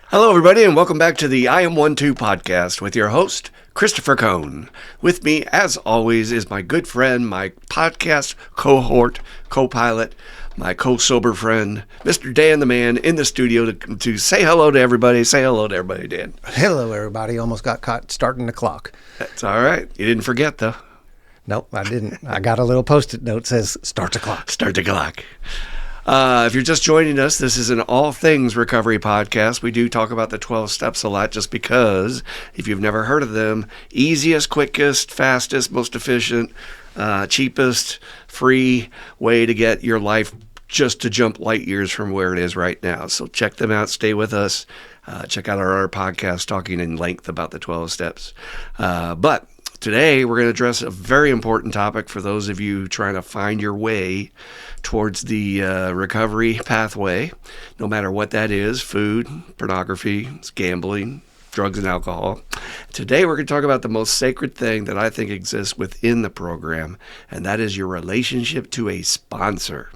Hello, everybody, and welcome back to the I Am 1-2 podcast with your host, Christopher Cohn. With me, as always, is my good friend, my podcast cohort, co-pilot, my co-sober friend, Mr. Dan the Man, in the studio to say hello to everybody. Say hello to everybody, Dan. Hello, everybody. Almost got caught starting the clock. That's all right. You didn't forget, though. Nope, I didn't. I got a little Post-it note that says, start the clock. Start the clock. If you're just joining us, this is an all things recovery podcast. We do talk about the 12 steps a lot just because, if you've never heard of them, easiest, quickest, fastest, most efficient, cheapest, free way to get your life just to jump light years from where it is right now. So check them out. Stay with us. Check out our podcast talking in length about the 12 steps. But today, we're going to address a very important topic for those of you trying to find your way towards the recovery pathway, no matter what that is: food, pornography, gambling, drugs, and alcohol. Today, we're going to talk about the most sacred thing that I think exists within the program, and that is your relationship to a sponsor.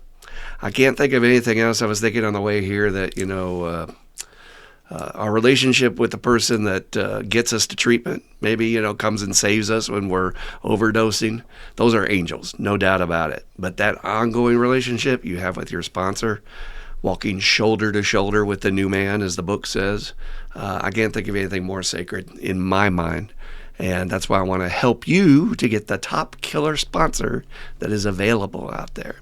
I can't think of anything else. I was thinking on the way here that, our relationship with the person that gets us to treatment, maybe, comes and saves us when we're overdosing. Those are angels, no doubt about it. But that ongoing relationship you have with your sponsor, walking shoulder to shoulder with the new man, as the book says, I can't think of anything more sacred in my mind. And that's why I want to help you to get the top killer sponsor that is available out there.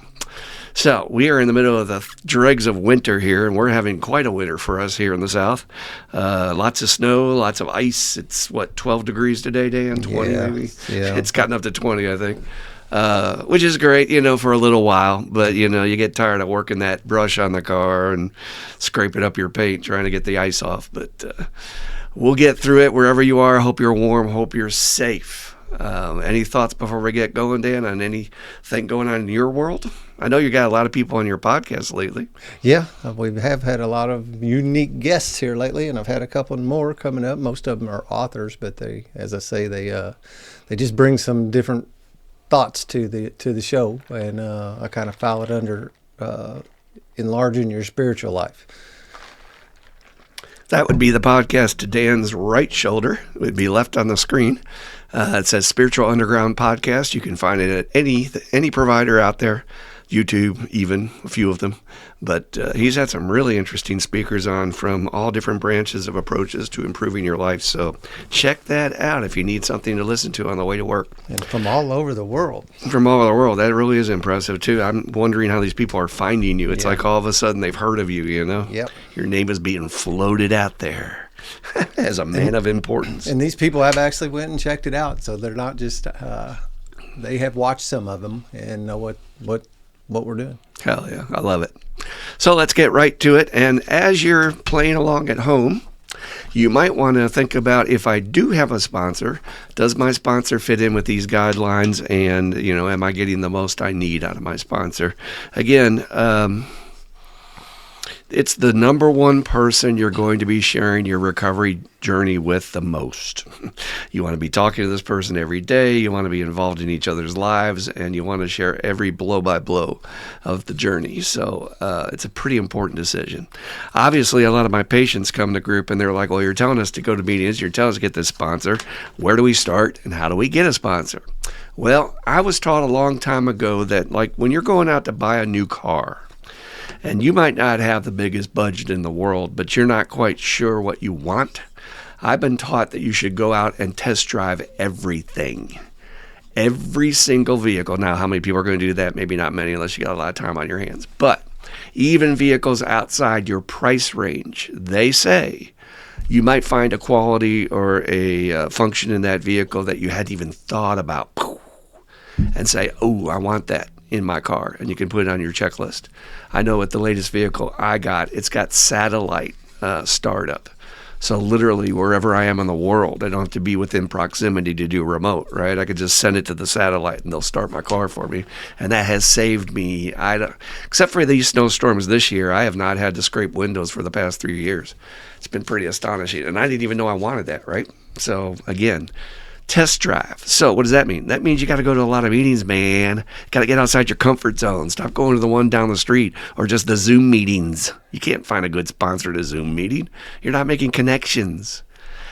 So we are in the middle of the dregs of winter here, and we're having quite a winter for us here in the South. Lots of snow, lots of ice. It's, 12 degrees today, Dan? 20 maybe? Yeah. It's gotten up to 20, I think, which is great, for a little while. But, you get tired of working that brush on the car and scraping up your paint trying to get the ice off. But we'll get through it wherever you are. Hope you're warm. Hope you're safe. Any thoughts before we get going, Dan, on anything going on in your world? I know you got a lot of people on your podcast lately. Yeah, we have had a lot of unique guests here lately, and I've had a couple more coming up. Most of them are authors, but they just bring some different thoughts to the show, and I kind of file it under enlarging your spiritual life. That would be the podcast to Dan's right shoulder. It would be left on the screen. It says Spiritual Underground Podcast. You can find it at any provider out there, YouTube, even a few of them. But he's had some really interesting speakers on from all different branches of approaches to improving your life. So check that out if you need something to listen to on the way to work. And from all over the world. From all over the world. That really is impressive, too. I'm wondering how these people are finding you. It's like all of a sudden they've heard of you, Yep. Your name is being floated out there as a man of importance. And these people have actually went and checked it out. So they're not just, they have watched some of them and know what we're doing. Hell yeah, I love it. So let's get right to it. And as you're playing along at home, you might want to think about, if I do have a sponsor, does my sponsor fit in with these guidelines? And, am I getting the most I need out of my sponsor? Again, it's the number one person you're going to be sharing your recovery journey with the most. You want to be talking to this person every day. You want to be involved in each other's lives, and you want to share every blow by blow of the journey. So it's a pretty important decision. Obviously, a lot of my patients come to group and they're like, well, you're telling us to go to meetings. You're telling us to get this sponsor. Where do we start, and how do we get a sponsor? Well, I was taught a long time ago that, like, when you're going out to buy a new car, and you might not have the biggest budget in the world, but you're not quite sure what you want, I've been taught that you should go out and test drive everything. Every single vehicle. Now, how many people are going to do that? Maybe not many, unless you got a lot of time on your hands. But even vehicles outside your price range, they say you might find a quality or a function in that vehicle that you hadn't even thought about, and say, oh, I want that in my car, and you can put it on your checklist. I know with the latest vehicle I got, it's got satellite startup. So literally wherever I am in the world, I don't have to be within proximity to do remote, right? I could just send it to the satellite and they'll start my car for me. And that has saved me. Except for these snowstorms this year, I have not had to scrape windows for the past 3 years. It's been pretty astonishing. And I didn't even know I wanted that, right? So again, Test drive. So what does that mean? That means you got to go to a lot of meetings, man. Got to get outside your comfort zone. Stop going to the one down the street or just the Zoom meetings. You can't find a good sponsor at a Zoom meeting. You're not making connections.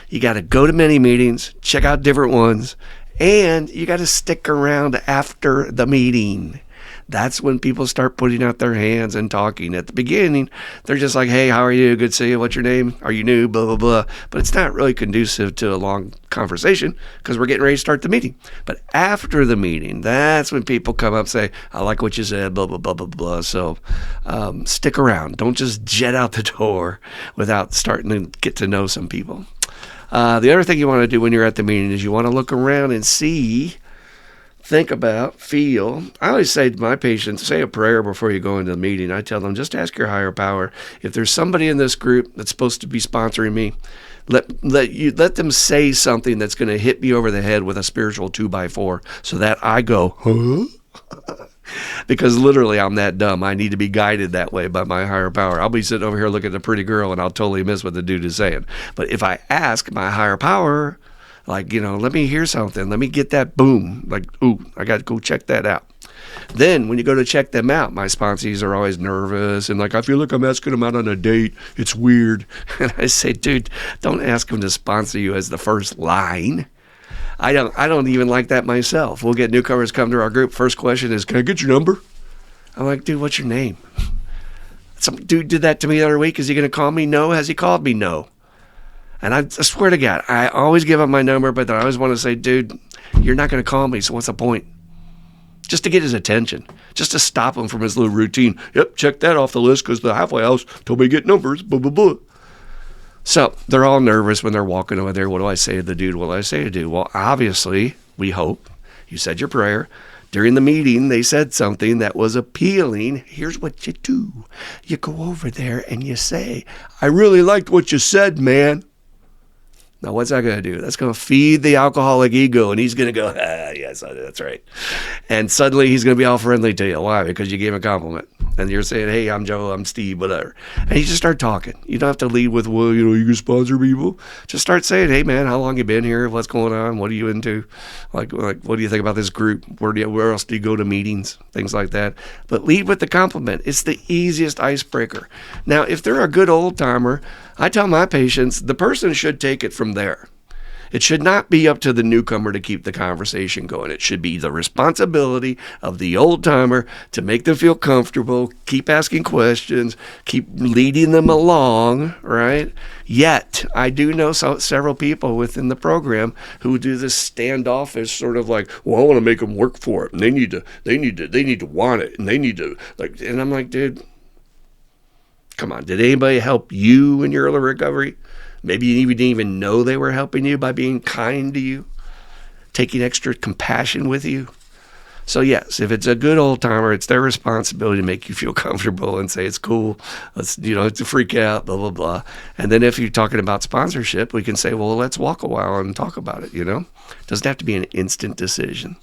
You got to go to many meetings, check out different ones, and you got to stick around after the meeting. That's when people start putting out their hands and talking. At the beginning, they're just like, hey, how are you? Good to see you. What's your name? Are you new? Blah, blah, blah. But it's not really conducive to a long conversation because we're getting ready to start the meeting. But after the meeting, that's when people come up and say, I like what you said, blah, blah, blah, blah, blah. So stick around. Don't just jet out the door without starting to get to know some people. The other thing you want to do when you're at the meeting is you want to look around and see, think about, feel. I always say to my patients, say a prayer before you go into the meeting. I tell them, just ask your higher power. If there's somebody in this group that's supposed to be sponsoring me, let them say something that's going to hit me over the head with a spiritual 2x4 so that I go, huh? Because literally I'm that dumb. I need to be guided that way by my higher power. I'll be sitting over here looking at a pretty girl and I'll totally miss what the dude is saying. But if I ask my higher power, like, let me hear something. Let me get that boom. Like, ooh, I got to go check that out. Then when you go to check them out, my sponsees are always nervous and like, I feel like I'm asking them out on a date. It's weird. And I say, dude, don't ask them to sponsor you as the first line. I don't even like that myself. We'll get newcomers come to our group. First question is, can I get your number? I'm like, dude, what's your name? Some dude did that to me the other week. Is he going to call me? No. Has he called me? No. And I swear to God, I always give up my number, but I always want to say, dude, you're not going to call me, so what's the point? Just to get his attention, just to stop him from his little routine. Yep, check that off the list because the halfway house told me to get numbers, blah, blah, blah. So they're all nervous when they're walking over there. What do I say to the dude? What do I say to the dude? Well, obviously, we hope you said your prayer. During the meeting, they said something that was appealing. Here's what you do. You go over there and you say, I really liked what you said, man. Now, what's that going to do? That's going to feed the alcoholic ego, and he's going to go, yes, that's right. And suddenly he's going to be all friendly to you. Why? Because you gave him a compliment. And you're saying, hey, I'm Joe, I'm Steve, whatever. And you just start talking. You don't have to lead with, well, you can sponsor people. Just start saying, hey, man, how long you been here? What's going on? What are you into? Like what do you think about this group? Where else do you go to meetings? Things like that. But lead with the compliment. It's the easiest icebreaker. Now, if they're a good old timer, I tell my patients, the person should take it from there. It should not be up to the newcomer to keep the conversation going. It should be the responsibility of the old timer to make them feel comfortable, keep asking questions, keep leading them along, right? Yet, I do know several people within the program who do this standoffish sort of like, well, I want to make them work for it, and they need to want it, and they need to like. And I'm like, dude, come on, did anybody help you in your early recovery? Maybe you didn't even know they were helping you by being kind to you, taking extra compassion with you. So yes, if it's a good old timer, it's their responsibility to make you feel comfortable and say it's cool. Let's, it's a freak out, blah, blah, blah. And then if you're talking about sponsorship, we can say, well, let's walk a while and talk about it, It doesn't have to be an instant decision.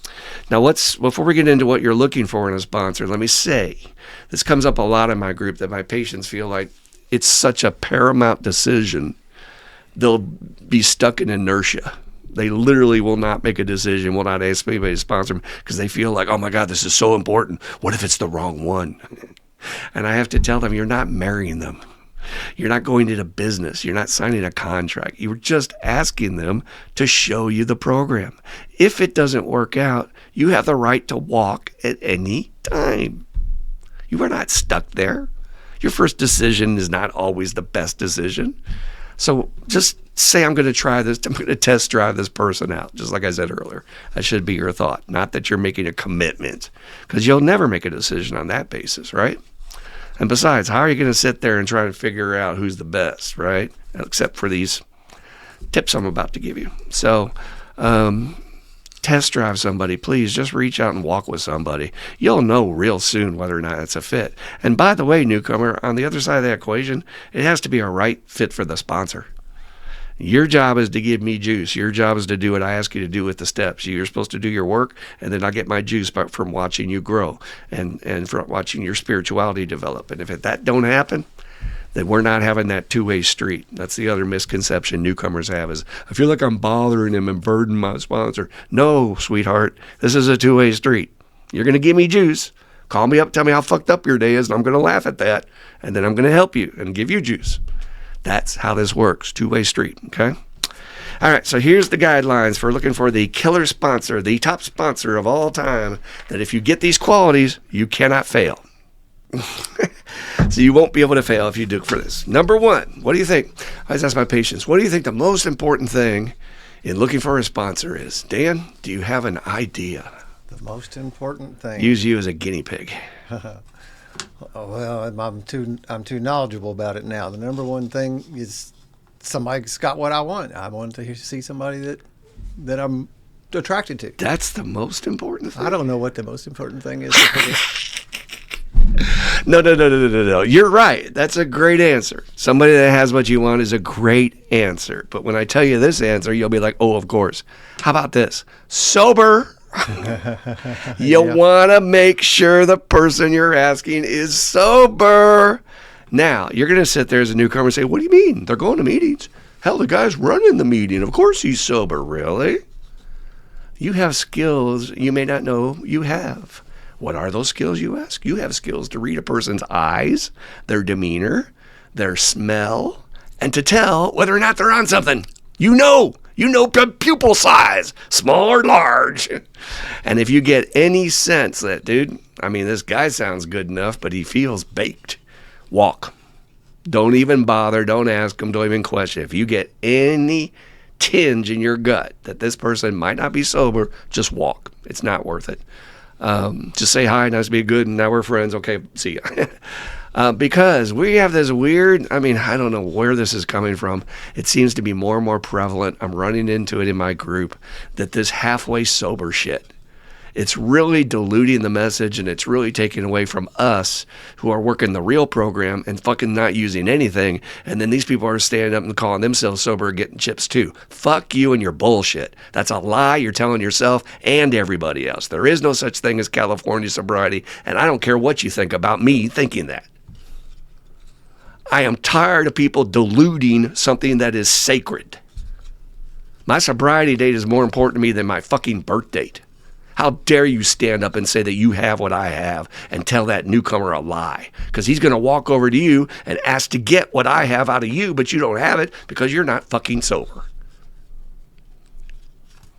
Now, before we get into what you're looking for in a sponsor, let me say, this comes up a lot in my group that my patients feel like it's such a paramount decision. They'll be stuck in inertia. They literally will not make a decision, will not ask anybody to sponsor them because they feel like, oh my God, this is so important. What if it's the wrong one? And I have to tell them, you're not marrying them. You're not going into business. You're not signing a contract. You're just asking them to show you the program. If it doesn't work out, you have the right to walk at any time. You are not stuck there. Your first decision is not always the best decision. So just say, I'm going to try this. I'm going to test drive this person out. Just like I said earlier, that should be your thought. Not that you're making a commitment, because you'll never make a decision on that basis, right? And besides, how are you going to sit there and try to figure out who's the best, right? Except for these tips I'm about to give you. So test drive somebody. Please just reach out and walk with somebody. You'll know real soon whether or not it's a fit. And by the way, newcomer, on the other side of that equation, it has to be a right fit for the sponsor. Your job is to give me juice. Your job is to do what I ask you to do with the steps. You're supposed to do your work, and then I get my juice from watching you grow and from watching your spirituality develop. And if that don't happen, that we're not having that two-way street. That's the other misconception newcomers have is, I feel like I'm bothering him and burdening my sponsor. No, sweetheart, this is a two-way street. You're going to give me juice. Call me up, tell me how fucked up your day is, and I'm going to laugh at that, and then I'm going to help you and give you juice. That's how this works, two-way street, okay? All right, so here's the guidelines for looking for the killer sponsor, the top sponsor of all time, that if you get these qualities, you cannot fail. So you won't be able to fail if you do for this. Number one, what do you think? I always ask my patients, what do you think the most important thing in looking for a sponsor is? Dan, do you have an idea? The most important thing. Use you as a guinea pig. Well, I'm too knowledgeable about it now. The number one thing is somebody's got what I want. I want to see somebody that I'm attracted to. That's the most important thing? I don't know what the most important thing is. No. You're right. That's a great answer. Somebody that has what you want is a great answer. But when I tell you this answer, you'll be like, oh, of course. How about this? Sober. You want to make sure the person you're asking is sober. Now, you're going to sit there as a newcomer and say, what do you mean? They're going to meetings. Hell, the guy's running the meeting. Of course he's sober. Really? You have skills you may not know you have. What are those skills, you ask? You have skills to read a person's eyes, their demeanor, their smell, and to tell whether or not they're on something. You know pupil size, small or large. And if you get any sense that, dude, this guy sounds good enough, but he feels baked, walk. Don't even bother. Don't ask him. Don't even question. If you get any tinge in your gut that this person might not be sober, just walk. It's not worth it. Just say hi, nice to be good, and now we're friends. Okay, see ya. Because we have this weird, I don't know where this is coming from. It seems to be more and more prevalent. I'm running into it in my group, that this halfway sober shit, it's really diluting the message, and it's really taking away from us who are working the real program and fucking not using anything. And then these people are standing up and calling themselves sober and getting chips too. Fuck you and your bullshit. That's a lie you're telling yourself and everybody else. There is no such thing as California sobriety, and I don't care what you think about me thinking that. I am tired of people diluting something that is sacred. My sobriety date is more important to me than my fucking birth date. How dare you stand up and say that you have what I have and tell that newcomer a lie? Because he's going to walk over to you and ask to get what I have out of you, but you don't have it because you're not fucking sober.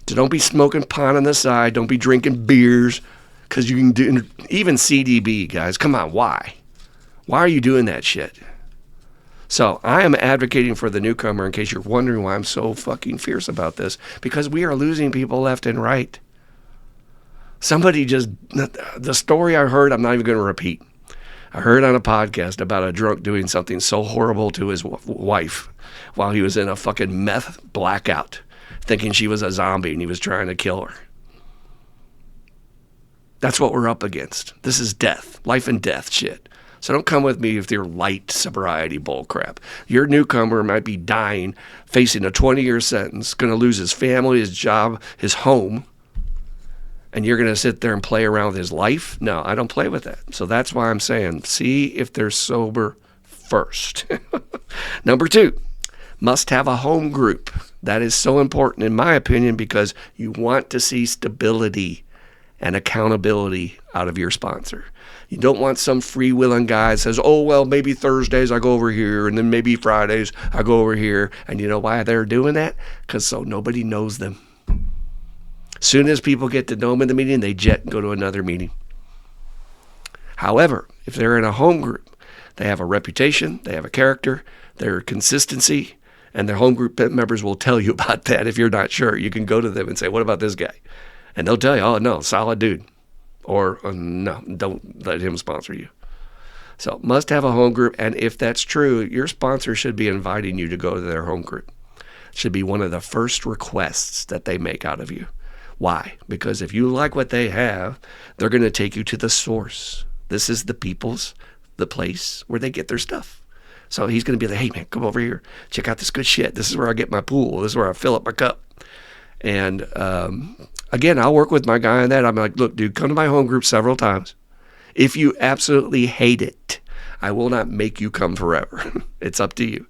So don't be smoking pot on the side. Don't be drinking beers, because you can do even CDB, guys. Come on, why? Why are you doing that shit? So I am advocating for the newcomer, in case you're wondering why I'm so fucking fierce about this, because we are losing people left and right. The story I heard, I'm not even going to repeat. I heard on a podcast about a drunk doing something so horrible to his wife while he was in a fucking meth blackout, thinking she was a zombie and he was trying to kill her. That's what we're up against. This is death, life and death shit. So don't come with me with your light sobriety bullcrap. Your newcomer might be dying, facing a 20-year sentence, going to lose his family, his job, his home, and you're going to sit there and play around with his life? No, I don't play with that. So that's why I'm saying, see if they're sober first. Number 2, must have a home group. That is so important, in my opinion, because you want to see stability and accountability out of your sponsor. You don't want some freewheeling guy that says, oh, well, maybe Thursdays I go over here, and then maybe Fridays I go over here. And you know why they're doing that? Because so nobody knows them. Soon as people get to know them in the meeting, they jet and go to another meeting. However, if they're in a home group, they have a reputation, they have a character, their consistency, and their home group members will tell you about that. If you're not sure, you can go to them and say, what about this guy? And they'll tell you, oh, no, solid dude. Or, no, don't let him sponsor you. So must have a home group. And if that's true, your sponsor should be inviting you to go to their home group. It should be one of the first requests that they make out of you. Why? Because if you like what they have, they're going to take you to the source. This is the place where they get their stuff. So he's going to be like, hey, man, come over here. Check out this good shit. This is where I get my pool. This is where I fill up my cup. And again, I'll work with my guy on that. I'm like, look, dude, come to my home group several times. If you absolutely hate it, I will not make you come forever. It's up to you.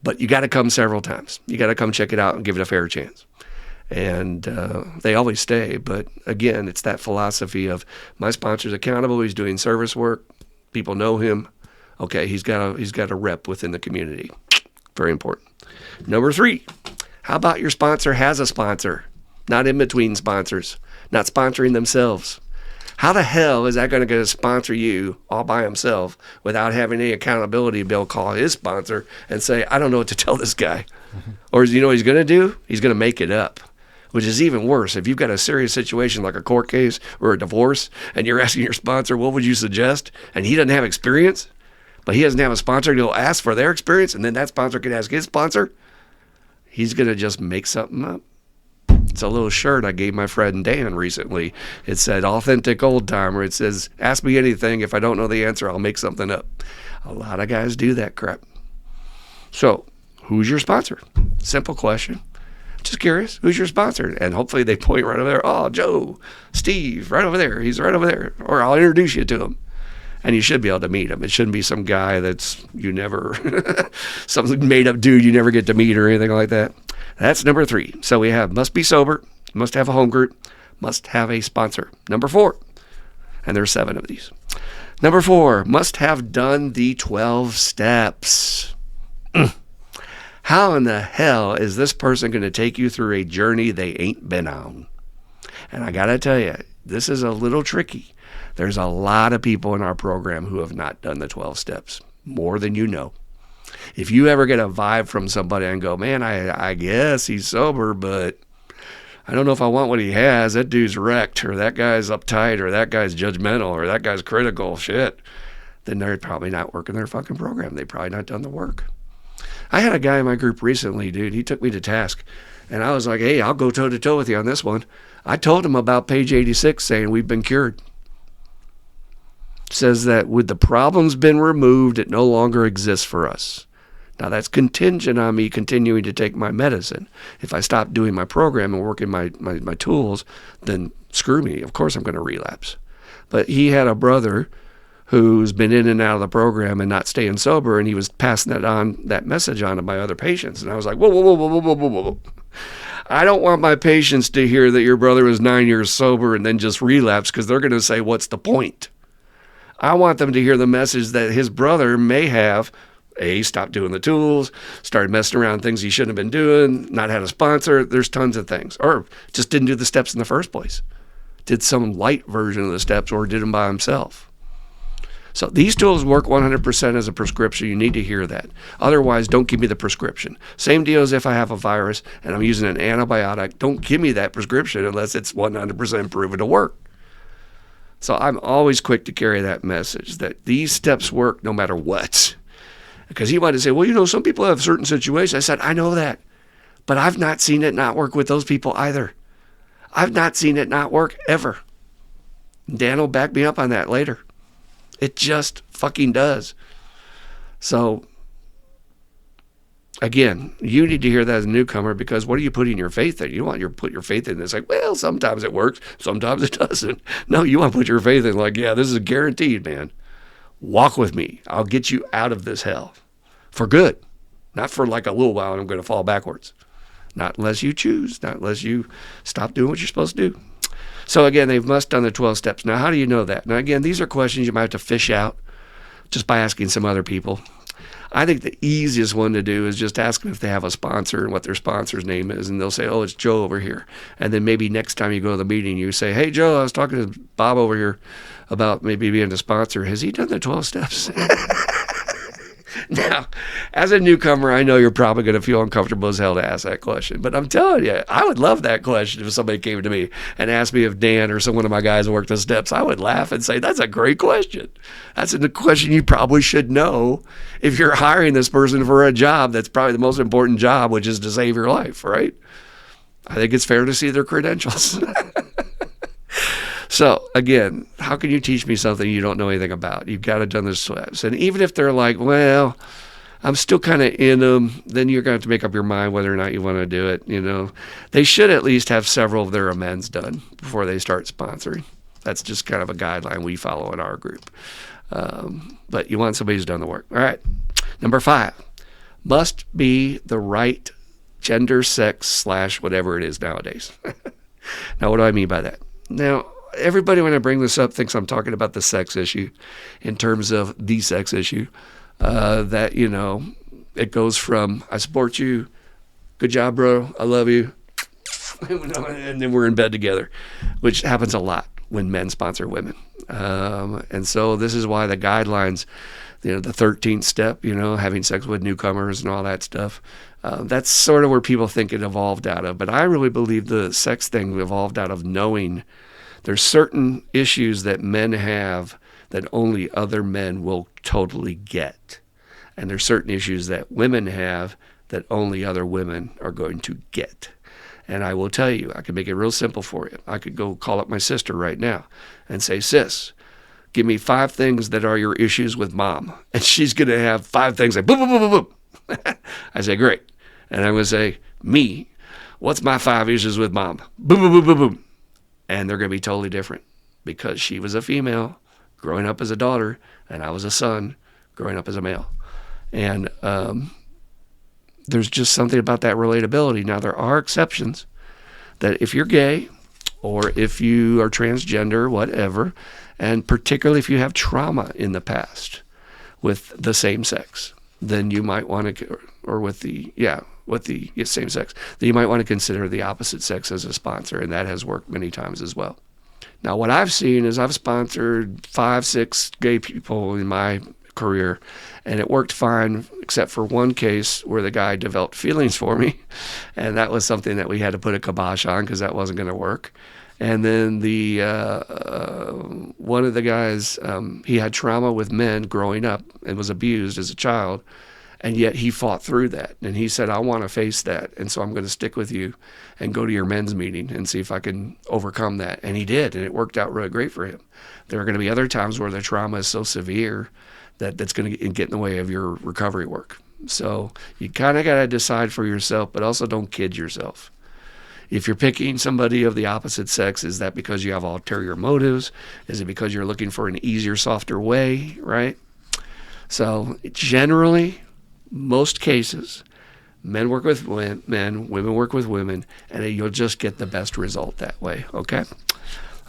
But you got to come several times. You got to come check it out and give it a fair chance. And they always stay. But again, it's that philosophy of my sponsor's accountable. He's doing service work. People know him. Okay, he's got a rep within the community. Very important. Number 3, how about your sponsor has a sponsor? Not in between sponsors. Not sponsoring themselves. How the hell is that going to sponsor you all by himself without having any accountability to be able to call his sponsor and say, I don't know what to tell this guy? Or you know what he's going to do? He's going to make it up, which is even worse. If you've got a serious situation like a court case or a divorce and you're asking your sponsor, what would you suggest? And he doesn't have experience, but he doesn't have a sponsor to ask for their experience, and then that sponsor can ask his sponsor, he's going to just make something up. It's a little shirt I gave my friend Dan recently. It said, authentic old timer. It says, ask me anything. If I don't know the answer, I'll make something up. A lot of guys do that crap. So, who's your sponsor? Simple question. Just curious, who's your sponsor? And hopefully they point right over there. Oh, Joe, Steve, right over there. He's right over there. Or I'll introduce you to him. And you should be able to meet him. It shouldn't be some guy that's some made up dude you never get to meet or anything like that. That's number 3. So we have must be sober, must have a home group, must have a sponsor. Number 4, and there's 7 of these. Number 4, must have done the 12 steps. How in the hell is this person going to take you through a journey they ain't been on? And I got to tell you, this is a little tricky. There's a lot of people in our program who have not done the 12 steps, more than you know. If you ever get a vibe from somebody and go, man, I guess he's sober, but I don't know if I want what he has. That dude's wrecked, or that guy's uptight, or that guy's judgmental, or that guy's critical, shit, then they're probably not working their fucking program. They've probably not done the work. I had a guy in my group recently, dude. He took me to task, and I was like, hey, I'll go toe-to-toe with you on this one. I told him about page 86 saying we've been cured. Says that with the problems been removed, it no longer exists for us. Now, that's contingent on me continuing to take my medicine. If I stop doing my program and working my tools, then screw me. Of course I'm going to relapse. But he had a brother who's been in and out of the program and not staying sober, and he was passing that message on to my other patients. And I was like, whoa, whoa, whoa, whoa, whoa, whoa, whoa. I don't want my patients to hear that your brother was 9 years sober and then just relapse, because they're going to say, what's the point? I want them to hear the message that his brother may have stopped doing the tools, started messing around things he shouldn't have been doing, not had a sponsor. There's tons of things. Or just didn't do the steps in the first place. Did some light version of the steps, or did them by himself. So these tools work 100% as a prescription. You need to hear that. Otherwise, don't give me the prescription. Same deal as if I have a virus and I'm using an antibiotic. Don't give me that prescription unless it's 100% proven to work. So I'm always quick to carry that message that these steps work no matter what. Because he wanted to say, well, some people have certain situations. I said, I know that, but I've not seen it not work with those people either. I've not seen it not work ever. Dan will back me up on that later. It just fucking does. So, again, you need to hear that as a newcomer, because what are you putting your faith in? You don't want to put your faith in this like, well, sometimes it works, sometimes it doesn't. No, you want to put your faith in like, yeah, this is guaranteed, man. Walk with me. I'll get you out of this hell for good. Not for like a little while and I'm going to fall backwards. Not unless you choose. Not unless you stop doing what you're supposed to do. So again, they must done the 12 steps. Now, how do you know that? Now, again, these are questions you might have to fish out just by asking some other people. I think the easiest one to do is just ask them if they have a sponsor and what their sponsor's name is. And they'll say, oh, it's Joe over here. And then maybe next time you go to the meeting, you say, hey, Joe, I was talking to Bob over here about maybe being a sponsor. Has he done the 12 steps? Now, as a newcomer, I know you're probably going to feel uncomfortable as hell to ask that question. But I'm telling you, I would love that question if somebody came to me and asked me if Dan or someone of my guys worked the steps. I would laugh and say, that's a great question. That's a question you probably should know if you're hiring this person for a job that's probably the most important job, which is to save your life, right? I think it's fair to see their credentials. So, again, how can you teach me something you don't know anything about? You've got to done the steps. And even if they're like, well, I'm still kind of in them, then you're going to have to make up your mind whether or not you want to do it. They should at least have several of their amends done before they start sponsoring. That's just kind of a guideline we follow in our group. But you want somebody who's done the work. All right. Number 5, must be the right gender, sex, / whatever it is nowadays. Now, what do I mean by that? Now, everybody, when I bring this up, thinks I'm talking about the sex issue in terms of the sex issue. That, it goes from, I support you, good job, bro, I love you, and then we're in bed together, which happens a lot when men sponsor women. And so this is why the guidelines, the 13th step, having sex with newcomers and all that stuff, that's sort of where people think it evolved out of. But I really believe the sex thing evolved out of knowing there's certain issues that men have that only other men will totally get. And there's certain issues that women have that only other women are going to get. And I will tell you, I can make it real simple for you. I could go call up my sister right now and say, sis, give me 5 things that are your issues with mom. And she's going to have 5 things like boom, boom, boom, boom, boom. I say, great. And I'm going to say, me, what's my 5 issues with mom? Boom, boom, boom, boom, boom. And they're going to be totally different because she was a female growing up as a daughter and I was a son growing up as a male. And there's just something about that relatability. Now, there are exceptions that if you're gay or if you are transgender, whatever, and particularly if you have trauma in the past with the same sex, then you might want to, or with the same sex, then you might want to consider the opposite sex as a sponsor, and that has worked many times as well. Now, what I've seen is I've sponsored 5, 6 gay people in my career, and it worked fine, except for one case where the guy developed feelings for me, and that was something that we had to put a kibosh on because that wasn't going to work. And then the one of the guys, he had trauma with men growing up and was abused as a child, and yet he fought through that. And he said, I want to face that, and so I'm going to stick with you and go to your men's meeting and see if I can overcome that. And he did, and it worked out really great for him. There are going to be other times where the trauma is so severe that's going to get in the way of your recovery work. So you kind of got to decide for yourself, but also don't kid yourself. If you're picking somebody of the opposite sex, is that because you have ulterior motives? Is it because you're looking for an easier, softer way, right? So generally, most cases, men work with men, women work with women, and you'll just get the best result that way, okay?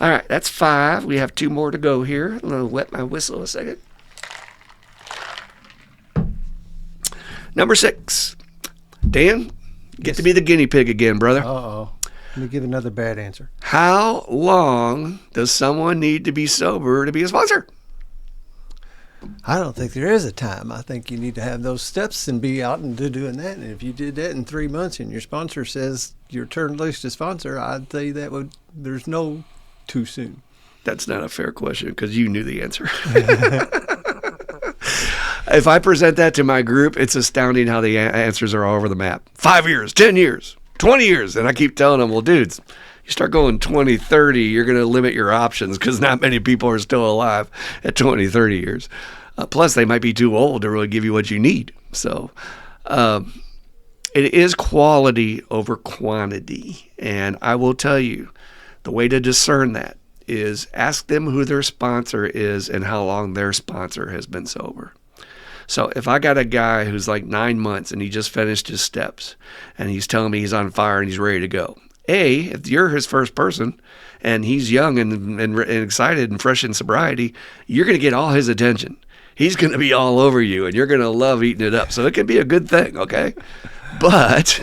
All right, that's 5. We have 2 more to go here. I'm going to wet my whistle a second. Number 6. Dan, get to be the guinea pig again, brother. Uh-oh. Let me give another bad answer. How long does someone need to be sober to be a sponsor? I don't think there is a time. I think you need to have those steps and be out and doing that. And if you did that in 3 months and your sponsor says you're turned loose to sponsor, I'd say there's no too soon. That's not a fair question because you knew the answer. If I present that to my group, it's astounding how the answers are all over the map. 5 years, 10 years, 20 years. And I keep telling them, well, dudes, you start going 20, 30, you're going to limit your options because not many people are still alive at 20, 30 years. Plus, they might be too old to really give you what you need. So it is quality over quantity. And I will tell you, the way to discern that is ask them who their sponsor is and how long their sponsor has been sober. So if I got a guy who's like 9 months and he just finished his steps and he's telling me he's on fire and he's ready to go, if you're his first person and he's young and excited and fresh in sobriety, you're going to get all his attention. He's going to be all over you and you're going to love eating it up. So it can be a good thing, okay? But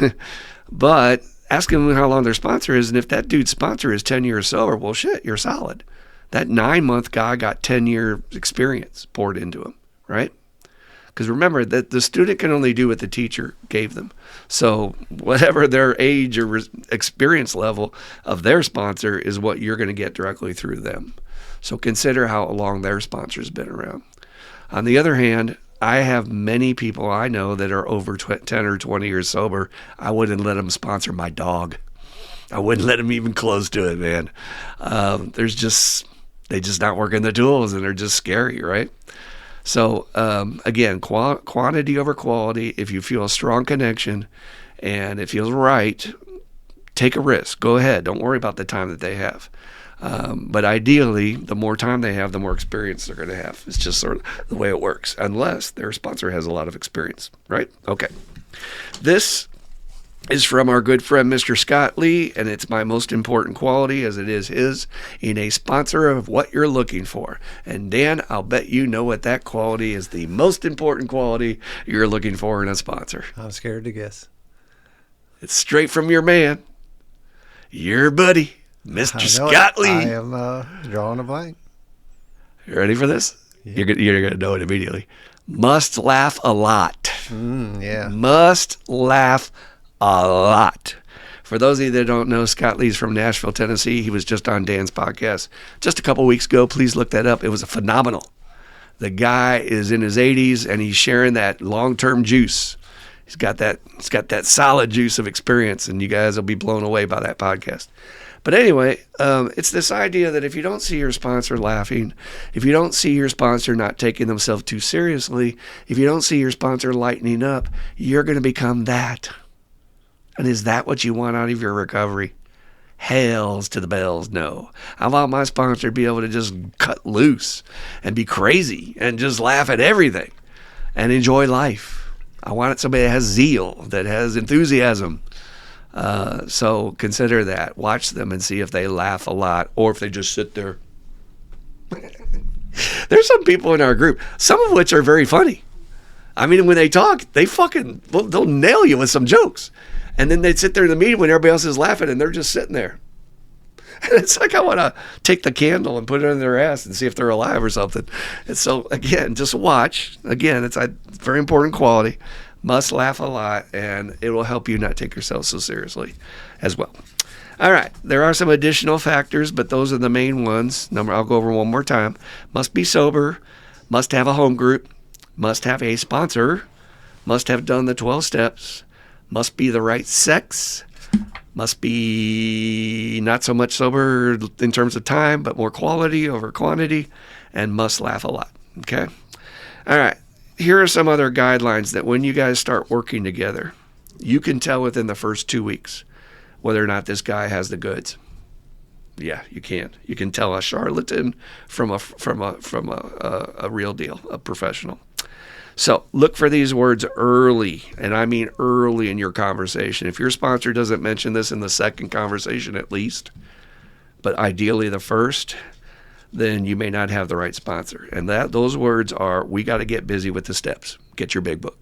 ask him how long their sponsor is, and if that dude's sponsor is 10 years sober, well, shit, you're solid. That 9-month guy got 10-year experience poured into him, right? Because remember that the student can only do what the teacher gave them. So whatever their age or experience level of their sponsor is what you're going to get directly through them. So consider how long their sponsor's been around. On the other hand, I have many people I know that are over 10 or 20 years sober. I wouldn't let them sponsor my dog. I wouldn't let them even close to it, man. They just not working the tools and they're just scary, right? So again, quantity over quality. If you feel a strong connection and it feels right, take a risk. Go ahead. Don't worry about the time that they have. But ideally, the more time they have, the more experience they're going to have. It's just sort of the way it works, unless their sponsor has a lot of experience, right? Okay. This is from our good friend, Mr. Scott Lee, and it's my most important quality, as it is his, in a sponsor of what you're looking for. And Dan, I'll bet you know what that quality is, the most important quality you're looking for in a sponsor. I'm scared to guess. It's straight from your man, your buddy, Mr. Scott Lee. I am drawing a blank. You ready for this? Yeah. You're going to know it immediately. Must laugh a lot. Yeah. Must laugh a lot. For those of you that don't know, Scott Lee's from Nashville, Tennessee. He was just on Dan's podcast just a couple weeks ago. Please look that up. It was phenomenal. The guy is in his 80s and he's sharing that long-term juice. He's got that solid juice of experience, and you guys will be blown away by that podcast. But anyway, it's this idea that if you don't see your sponsor laughing, if you don't see your sponsor not taking themselves too seriously, if you don't see your sponsor lightening up, you're going to become that. And is that what you want out of your recovery? Hells to the bells, no. I want my sponsor to be able to just cut loose and be crazy and just laugh at everything and enjoy life. I want somebody that has zeal, that has enthusiasm. So consider that. Watch them and see if they laugh a lot or if they just sit there. There's some people in our group, some of which are very funny. I mean, when they talk, they'll nail you with some jokes. And then they'd sit there in the meeting when everybody else is laughing and they're just sitting there. And it's like I want to take the candle and put it in their ass and see if they're alive or something. And so, again, just watch. Again, it's a very important quality. Must laugh a lot, and it will help you not take yourself so seriously as well. All right. There are some additional factors, but those are the main ones. I'll go over one more time. Must be sober. Must have a home group. Must have a sponsor. Must have done the 12 steps. Must be the right sex. Must be not so much sober in terms of time, but more quality over quantity, and must laugh a lot. Okay? All right. Here are some other guidelines that when you guys start working together, you can tell within the first 2 weeks whether or not this guy has the goods. Yeah, you can. You can tell a charlatan from a real deal, a professional. So look for these words early, and I mean early in your conversation. If your sponsor doesn't mention this in the second conversation at least, but ideally the first, then you may not have the right sponsor. And those words are, we got to get busy with the steps. Get your big book.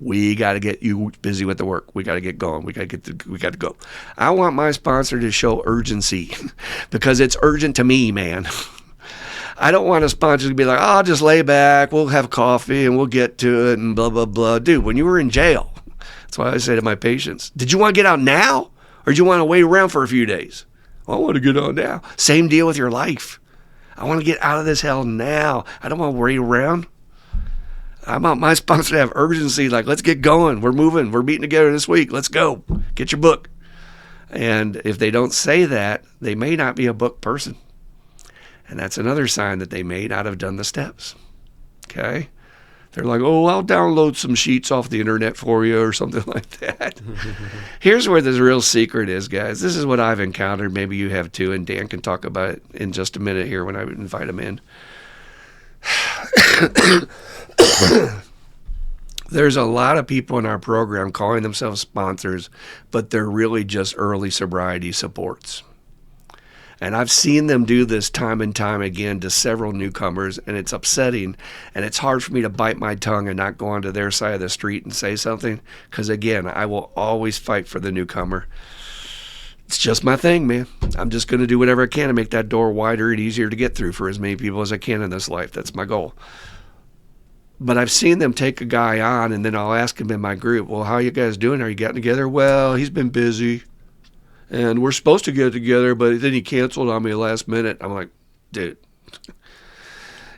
We got to get you busy with the work. We got to get going. We got to go. I want my sponsor to show urgency because it's urgent to me, man. I don't want a sponsor to be like, oh, I'll just lay back, we'll have coffee, and we'll get to it, and blah, blah, blah. Dude, when you were in jail, that's why I say to my patients, did you want to get out now, or do you want to wait around for a few days? Well, I want to get out now. Same deal with your life. I want to get out of this hell now. I don't want to wait around. I want my sponsor to have urgency, like, let's get going. We're moving. We're meeting together this week. Let's go. Get your book. And if they don't say that, they may not be a book person. And that's another sign that they may not have done the steps. Okay? They're like, oh, I'll download some sheets off the internet for you or something like that. Here's where the real secret is, guys. This is what I've encountered. Maybe you have too, and Dan can talk about it in just a minute here when I invite him in. There's a lot of people in our program calling themselves sponsors, but they're really just early sobriety supports. And I've seen them do this time and time again to several newcomers, and it's upsetting. And it's hard for me to bite my tongue and not go onto their side of the street and say something, because, again, I will always fight for the newcomer. It's just my thing, man. I'm just going to do whatever I can to make that door wider and easier to get through for as many people as I can in this life. That's my goal. But I've seen them take a guy on, and then I'll ask him in my group, well, how are you guys doing? Are you getting together? Well, he's been busy. And we're supposed to get together, but then he canceled on me last minute. I'm like, dude,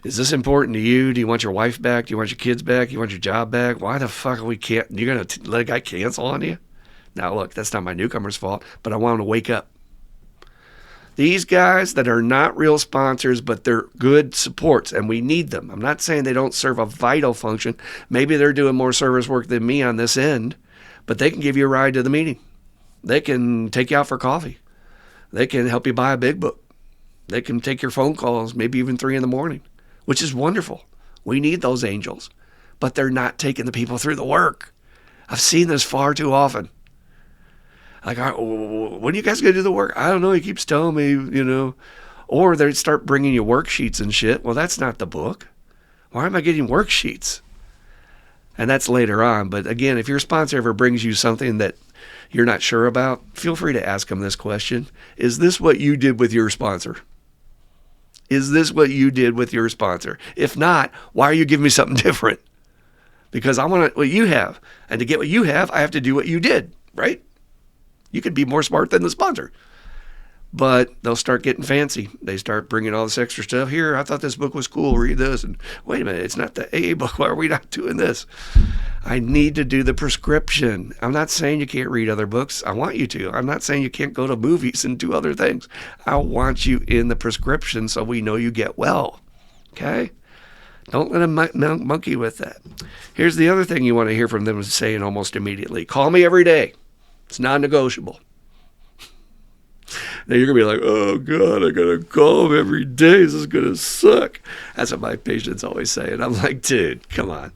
is this important to you? Do you want your wife back? Do you want your kids back? Do you want your job back? Why the fuck are we can't? You're going to let a guy cancel on you? Now, look, that's not my newcomer's fault, but I want him to wake up. These guys that are not real sponsors, but they're good supports, and we need them. I'm not saying they don't serve a vital function. Maybe they're doing more service work than me on this end, but they can give you a ride to the meeting. They can take you out for coffee. They can help you buy a big book. They can take your phone calls, maybe even 3 a.m, which is wonderful. We need those angels, but they're not taking the people through the work. I've seen this far too often. Like, when are you guys going to do the work? I don't know. He keeps telling me, Or they start bringing you worksheets and shit. Well, that's not the book. Why am I getting worksheets? And that's later on. But again, if your sponsor ever brings you something that you're not sure about, feel free to ask them this question. Is this what you did with your sponsor? Is this what you did with your sponsor? If not, why are you giving me something different? Because I want what you have. And to get what you have, I have to do what you did, right? You could be more smart than the sponsor. But they'll start getting fancy. They start bringing all this extra stuff. Here, I thought this book was cool. Read this. And wait a minute, it's not the AA book. Why are we not doing this? I need to do the prescription. I'm not saying you can't read other books. I want you to. I'm not saying you can't go to movies and do other things. I want you in the prescription so we know you get well. Okay? Don't let them monkey with that. Here's the other thing you want to hear from them saying almost immediately. Call me every day. It's non-negotiable. Now you're going to be like, oh, God, I got to call him every day. This is going to suck. That's what my patients always say. And I'm like, dude, come on.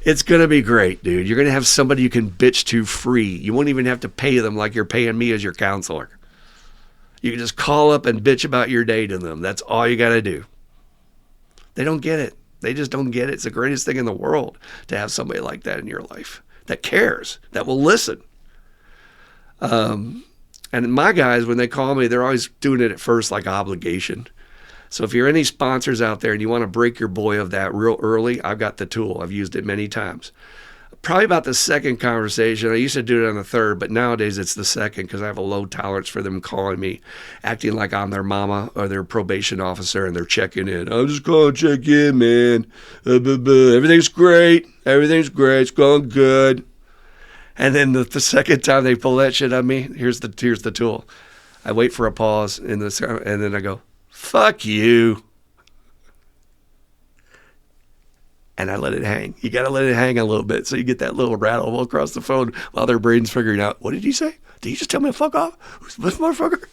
It's going to be great, dude. You're going to have somebody you can bitch to free. You won't even have to pay them like you're paying me as your counselor. You can just call up and bitch about your day to them. That's all you got to do. They don't get it. They just don't get it. It's the greatest thing in the world to have somebody like that in your life that cares, that will listen. And my guys, when they call me, they're always doing it at first like obligation. So if you're any sponsors out there and you want to break your boy of that real early, I've got the tool. I've used it many times. Probably about the second conversation. I used to do it on the third, but nowadays it's the second because I have a low tolerance for them calling me, acting like I'm their mama or their probation officer, and they're checking in. I'm just calling to check in, man. Everything's great. Everything's great. It's going good. And then the second time they pull that shit on me, here's the tool. I wait for a pause and then I go, fuck you. And I let it hang. You got to let it hang a little bit so you get that little rattle across the phone while their brain's figuring out, what did you say? Did you just tell me to fuck off? Who's this motherfucker?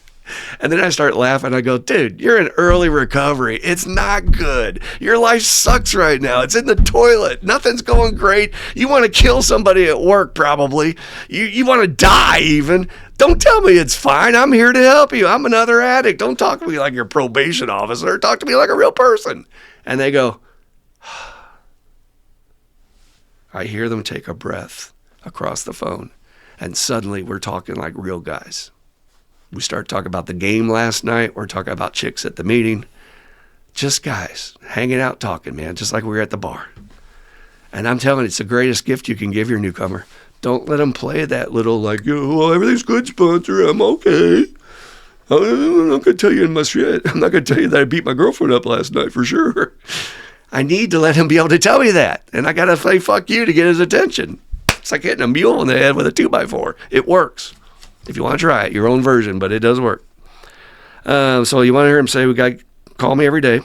And then I start laughing. I go, dude, you're in early recovery. It's not good. Your life sucks right now. It's in the toilet. Nothing's going great. You want to kill somebody at work, probably. You want to die even. Don't tell me it's fine. I'm here to help you. I'm another addict. Don't talk to me like your probation officer. Talk to me like a real person. And they go, I hear them take a breath across the phone. And suddenly we're talking like real guys. We start talking about the game last night. We're talking about chicks at the meeting. Just guys hanging out talking, man, just like we were at the bar. And I'm telling you, it's the greatest gift you can give your newcomer. Don't let them play that little like, oh, well, everything's good, sponsor. I'm okay. I'm not going to tell you in my shit. I'm not going to tell you that I beat my girlfriend up last night for sure. I need to let him be able to tell me that. And I got to say fuck you to get his attention. It's like hitting a mule in the head with a 2x4. It works. If you want to try it, your own version, but it does work. So you want to hear him say, we got to call me every day.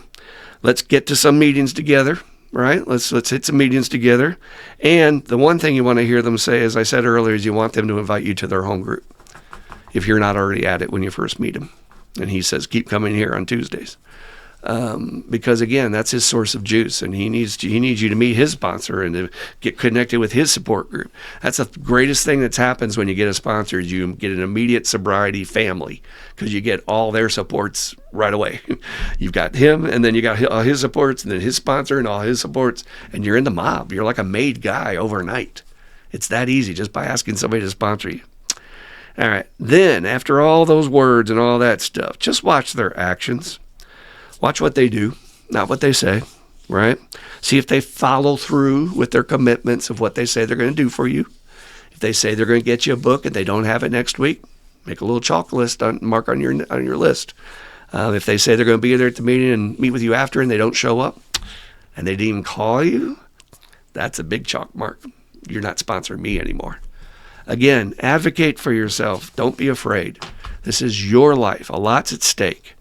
Let's get to some meetings together, right? Let's hit some meetings together. And the one thing you want to hear them say, as I said earlier, is you want them to invite you to their home group if you're not already at it when you first meet him. And he says, keep coming here on Tuesdays. Because again, that's his source of juice, and he needs you to meet his sponsor and to get connected with his support group. That's the greatest thing that happens when you get a sponsor. Is you get an immediate sobriety family because you get all their supports right away. You've got him, and then you got all his supports, and then his sponsor and all his supports, and you're in the mob. You're like a made guy overnight. It's that easy just by asking somebody to sponsor you. All right. Then after all those words and all that stuff, just watch their actions. Watch what they do, not what they say, right? See if they follow through with their commitments of what they say they're going to do for you. If they say they're going to get you a book and they don't have it next week, make a little chalk list, mark on your list. If they say they're going to be there at the meeting and meet with you after and they don't show up and they didn't even call you, that's a big chalk mark. You're not sponsoring me anymore. Again, advocate for yourself. Don't be afraid. This is your life. A lot's at stake.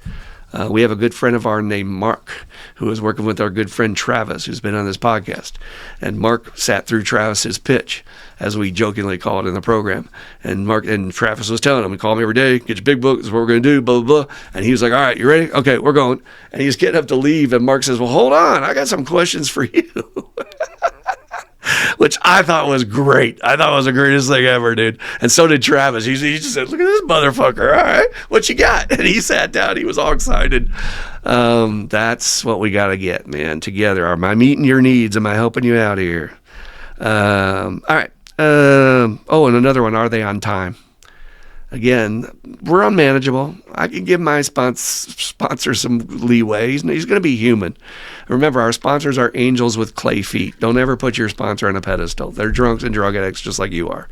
We have a good friend of ours named Mark, who is working with our good friend Travis, who's been on this podcast. And Mark sat through Travis's pitch, as we jokingly call it in the program. And Travis was telling him, he called me every day, get your big book, this is what we're going to do, blah, blah, blah. And he was like, all right, you ready? Okay, we're going. And he's getting up to leave, and Mark says, well, hold on, I got some questions for you. Which I thought was great. I thought it was the greatest thing ever, dude. And so did Travis. He just said, look at this motherfucker. All right, what you got? And he sat down. He was all excited. That's what we got to get, man, together. Am I meeting your needs? Am I helping you out here? All right. And another one. Are they on time? Again, we're unmanageable. I can give my sponsor some leeway. He's going to be human. Remember, our sponsors are angels with clay feet. Don't ever put your sponsor on a pedestal. They're drunks and drug addicts just like you are.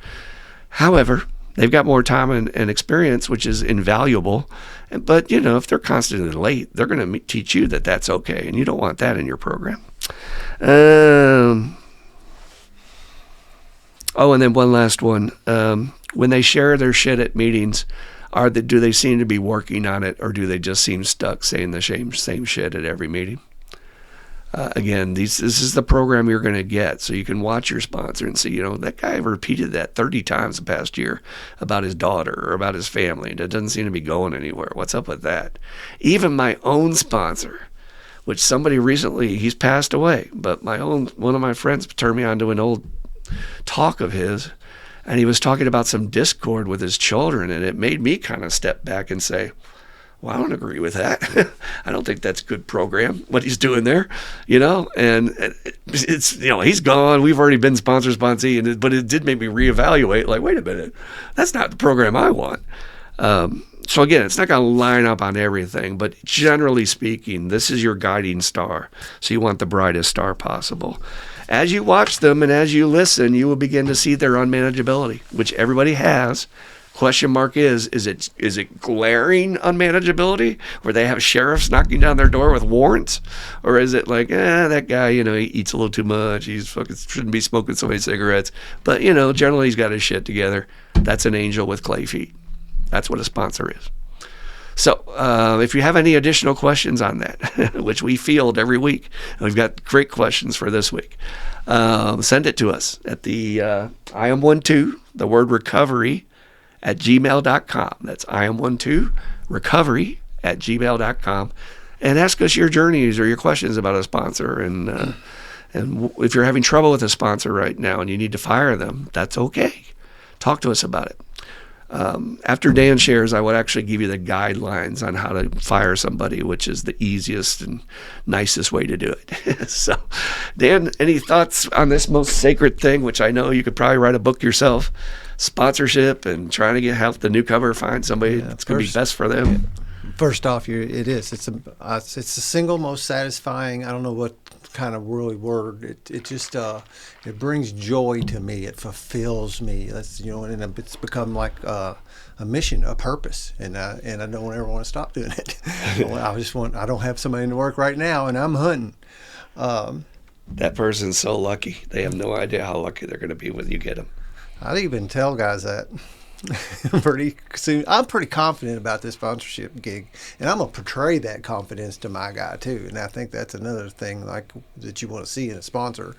However, they've got more time and experience, which is invaluable. But, if they're constantly late, they're going to teach you that that's okay, and you don't want that in your program. And then one last one. When they share their shit at meetings, do they seem to be working on it, or do they just seem stuck saying the same shit at every meeting? Again, this is the program you're going to get, so you can watch your sponsor and see, that guy repeated that 30 times the past year about his daughter or about his family, and it doesn't seem to be going anywhere. What's up with that? Even my own sponsor, which somebody recently, he's passed away, but one of my friends turned me on to an old talk of his, and he was talking about some discord with his children, and it made me kind of step back and say, well, I don't agree with that. I don't think that's a good program, what he's doing there, and it's, he's gone. We've already been sponsee, but it did make me reevaluate, like, wait a minute, that's not the program I want. So again, it's not going to line up on everything, but generally speaking, this is your guiding star. So you want the brightest star possible. As you watch them and as you listen, you will begin to see their unmanageability, which everybody has. Question mark is it glaring unmanageability where they have sheriffs knocking down their door with warrants? Or is it like, that guy, he eats a little too much. He's shouldn't be smoking so many cigarettes. But, generally he's got his shit together. That's an angel with clay feet. That's what a sponsor is. So if you have any additional questions on that, which we field every week, and we've got great questions for this week, send it to us at the IM12, the word recovery, at gmail.com. That's IM12, recovery, at gmail.com. And ask us your journeys or your questions about a sponsor. And if you're having trouble with a sponsor right now and you need to fire them, that's okay. Talk to us about it. After Dan shares, I would actually give you the guidelines on how to fire somebody, which is the easiest and nicest way to do it. So, Dan, any thoughts on this most sacred thing, which I know you could probably write a book yourself, sponsorship and trying to help the newcomer find somebody that's going to be best for them? First off, it's the single most satisfying. I don't know what kind of really word. It just it brings joy to me. It fulfills me. That's and it's become like a mission, a purpose, and I don't ever want to stop doing it. I don't have somebody in work right now, and I'm hunting. That person's so lucky. They have no idea how lucky they're going to be when you get them. I'd even tell guys that. Pretty soon. I'm pretty confident about this sponsorship gig, and I'm gonna portray that confidence to my guy too. And I think that's another thing like that you want to see in a sponsor,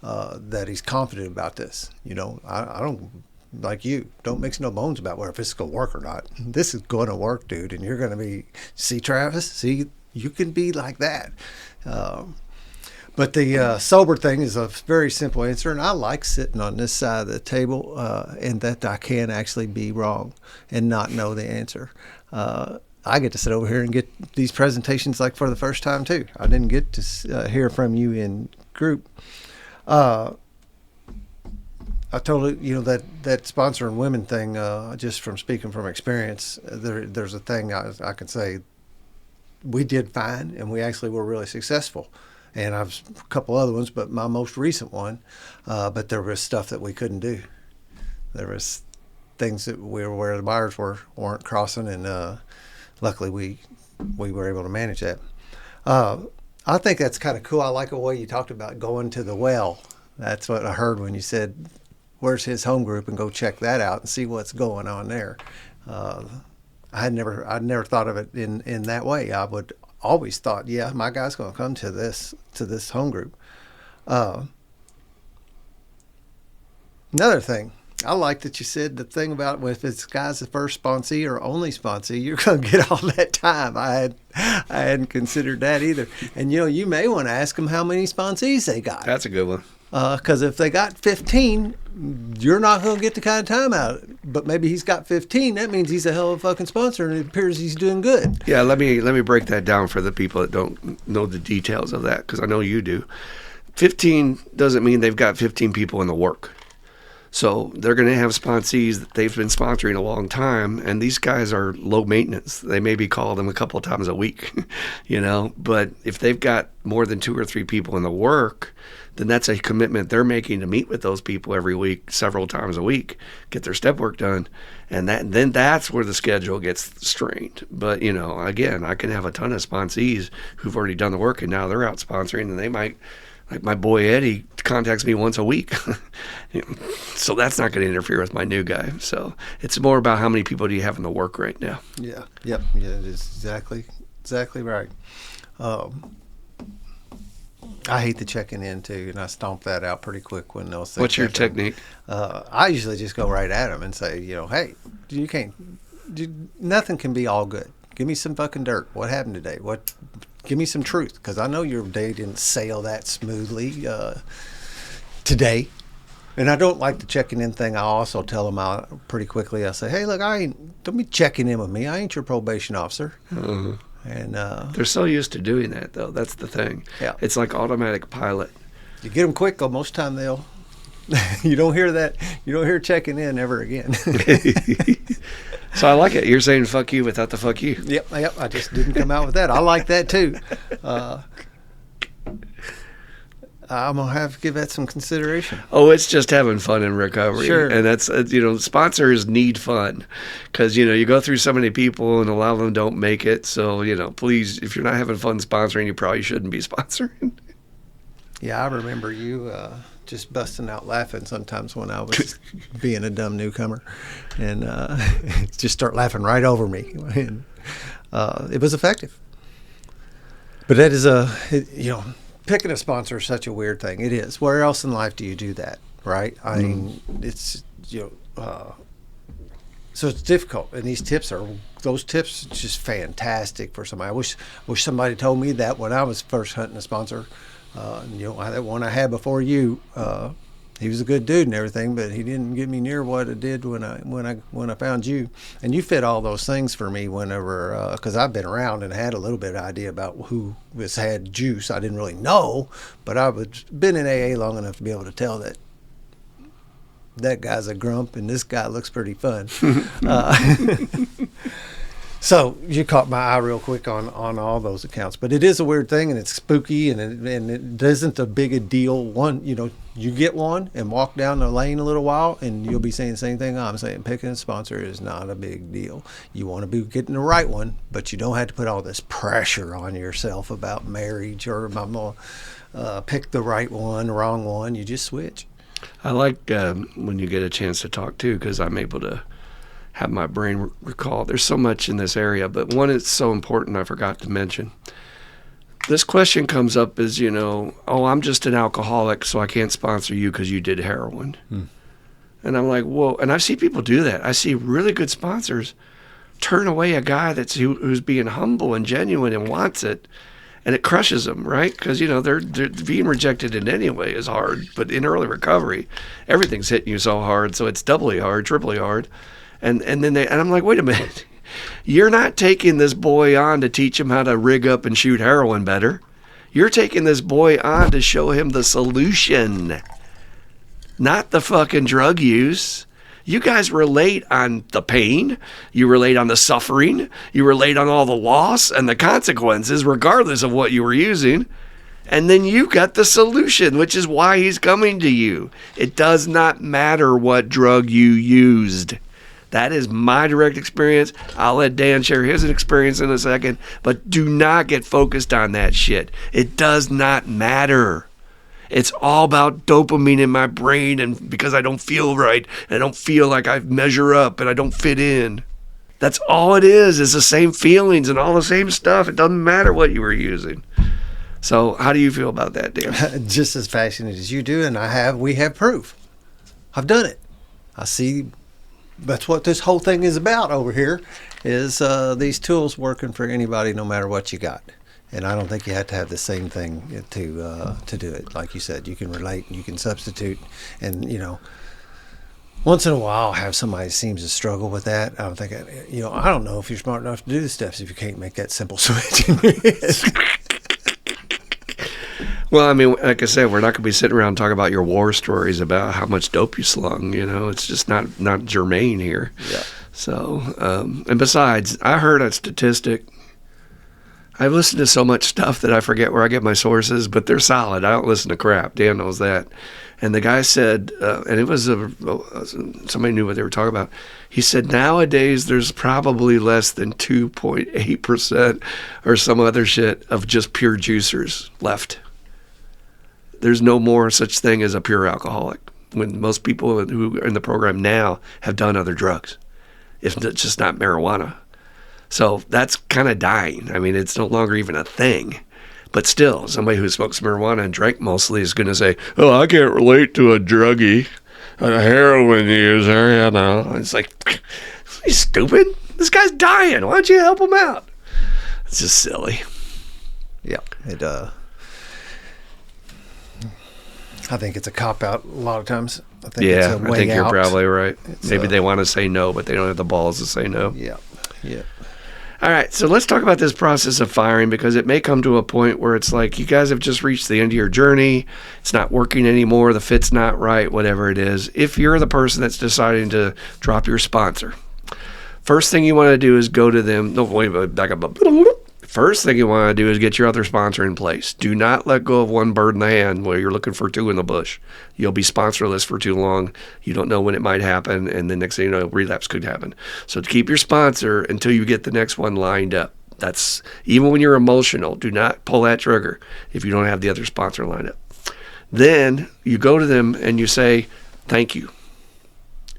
that he's confident about this. I don't like you. Don't mix no bones about whether it's gonna work or not. This is gonna work, dude, and you're gonna see Travis. See, you can be like that. But the sober thing is a very simple answer, and I like sitting on this side of the table and that I can actually be wrong and not know the answer. I get to sit over here and get these presentations like for the first time too. I didn't get to hear from you in group. I told you that sponsoring women thing, just from speaking from experience, there's a thing I can say we did fine, and we actually were really successful. And I've a couple other ones, but my most recent one, but there was stuff that we couldn't do. There was things that where the buyers weren't crossing, and luckily we were able to manage that. I think that's kind of cool. I like the way you talked about going to the well. That's what I heard when you said, where's his home group, and go check that out and see what's going on there. I'd never thought of it in that way. I would always thought, yeah, my guy's going to come to this home group. Another thing, I like that you said the thing about if this guy's the first sponsee or only sponsee, you're going to get all that time. I hadn't considered that either. And you may want to ask them how many sponsees they got. That's a good one. Because if they got 15, you're not going to get the kind of time out of it. But maybe he's got 15. That means he's a hell of a fucking sponsor, and it appears he's doing good. Yeah, let me break that down for the people that don't know the details of that, because I know you do. 15 doesn't mean they've got 15 people in the work. So they're going to have sponsees that they've been sponsoring a long time, and these guys are low maintenance. They maybe call them a couple of times a week, But if they've got more than 2 or 3 people in the work, then that's a commitment they're making to meet with those people every week, several times a week, get their step work done. And then that's where the schedule gets strained. But, again, I can have a ton of sponsees who've already done the work, and now they're out sponsoring, and they might, like my boy Eddie contacts me once a week. So that's not going to interfere with my new guy. So it's more about how many people do you have in the work right now. Yeah. Yep. Yeah, it is exactly right. I hate the checking in too, and I stomp that out pretty quick when those things. What's your technique? I usually just go right at them and say, hey, nothing can be all good. Give me some fucking dirt. What happened today? Give me some truth, because I know your day didn't sail that smoothly today. And I don't like the checking in thing. I also tell them out pretty quickly. I say, hey, look, don't be checking in with me. I ain't your probation officer. Uh-huh. And they're so used to doing that, though. That's the thing. Yeah. It's like automatic pilot. You get them quick, though. Most time they'll. You don't hear that. You don't hear checking in ever again. So I like it. You're saying fuck you without the fuck you. Yep. I just didn't come out with that. I like that too. I'm gonna have to give that some consideration. Oh, it's just having fun in recovery. Sure. And that's sponsors need fun, because you go through so many people and a lot of them don't make it. So please, if you're not having fun sponsoring, you probably shouldn't be sponsoring. Yeah, I remember you just busting out laughing sometimes when I was being a dumb newcomer, and just start laughing right over me. And it was effective. But that is picking a sponsor is such a weird thing. It is. Where else in life do you do that, right? I mean, it's so it's difficult. And those tips are just fantastic for somebody. I wish somebody told me that when I was first hunting a sponsor. That one I had before you, he was a good dude and everything, but he didn't get me near what it did when I found you. And you fit all those things for me whenever, because I've been around and had a little bit of idea about who had juice. I didn't really know, but I've been in AA long enough to be able to tell that guy's a grump and this guy looks pretty fun. So you caught my eye real quick on all those accounts, but it is a weird thing, and it's spooky, and it isn't a big a deal. You get one and walk down the lane a little while, and you'll be saying the same thing I'm saying. Picking a sponsor is not a big deal. You want to be getting the right one, but you don't have to put all this pressure on yourself about marriage or I'm gonna pick the right one, wrong one. You just switch. I like when you get a chance to talk too, because I'm able to have my brain recall. There's so much in this area, but one is so important I forgot to mention. This question comes up as, I'm just an alcoholic, so I can't sponsor you because you did heroin. And I'm like, whoa. And I see people do that. I see really good sponsors turn away a guy who's being humble and genuine and wants it, and it crushes them, right? Because, they're being rejected in any way is hard, but in early recovery, everything's hitting you so hard, so it's doubly hard, triply hard. And I'm like, wait a minute. You're not taking this boy on to teach him how to rig up and shoot heroin better. You're taking this boy on to show him the solution, not the fucking drug use. You guys relate on the pain. You relate on the suffering. You relate on all the loss and the consequences, regardless of what you were using. And then you got the solution, which is why he's coming to you. It does not matter what drug you used. That is my direct experience. I'll let Dan share his experience in a second, but do not get focused on that shit. It does not matter. It's all about dopamine in my brain, and because I don't feel right, and I don't feel like I measure up, and I don't fit in. That's all it is. It's the same feelings and all the same stuff. It doesn't matter what you were using. So how do you feel about that, Dan? Just as passionate as you do, and we have proof. I've done it. I see. That's what this whole thing is about over here, is these tools working for anybody, no matter what you got. And I don't think you have to have the same thing to do it. Like you said, you can relate and you can substitute. And, once in a while I'll have somebody that seems to struggle with that. I'm thinking, I don't know if you're smart enough to do the steps if you can't make that simple switch in your head. Well, I mean, like I said, we're not going to be sitting around talking about your war stories about how much dope you slung. It's just not germane here. Yeah. So, and besides, I heard a statistic. I've listened to so much stuff that I forget where I get my sources, but they're solid. I don't listen to crap. Dan knows that. And the guy said, and it was somebody knew what they were talking about. He said, nowadays there's probably less than 2.8% or some other shit of just pure juicers left. There's no more such thing as a pure alcoholic when most people who are in the program now have done other drugs. It's just not marijuana. So that's kind of dying. I mean, it's no longer even a thing. But still, somebody who smokes marijuana and drank mostly is going to say, oh, I can't relate to a druggie, a heroin user, It's like, are you stupid? This guy's dying. Why don't you help him out? It's just silly. Yeah, I think it's a cop-out a lot of times. I think it's a way I think you're out. probably right. Maybe they want to say no, but they don't have the balls to say no. Yeah. All right, so let's talk about this process of firing, because it may come to a point where it's like you guys have just reached the end of your journey. It's not working anymore. The fit's not right, whatever it is. If you're the person that's deciding to drop your sponsor, first thing you want to do is go to them. No, wait, back up. First thing you want to do is get your other sponsor in place. Do not let go of one bird in the hand while you're looking for two in the bush. You'll be sponsorless for too long. You don't know when it might happen, and the next thing you know, relapse could happen. So keep your sponsor until you get the next one lined up. That's even when you're emotional. Do not pull that trigger if you don't have the other sponsor lined up. Then you go to them and you say, thank you.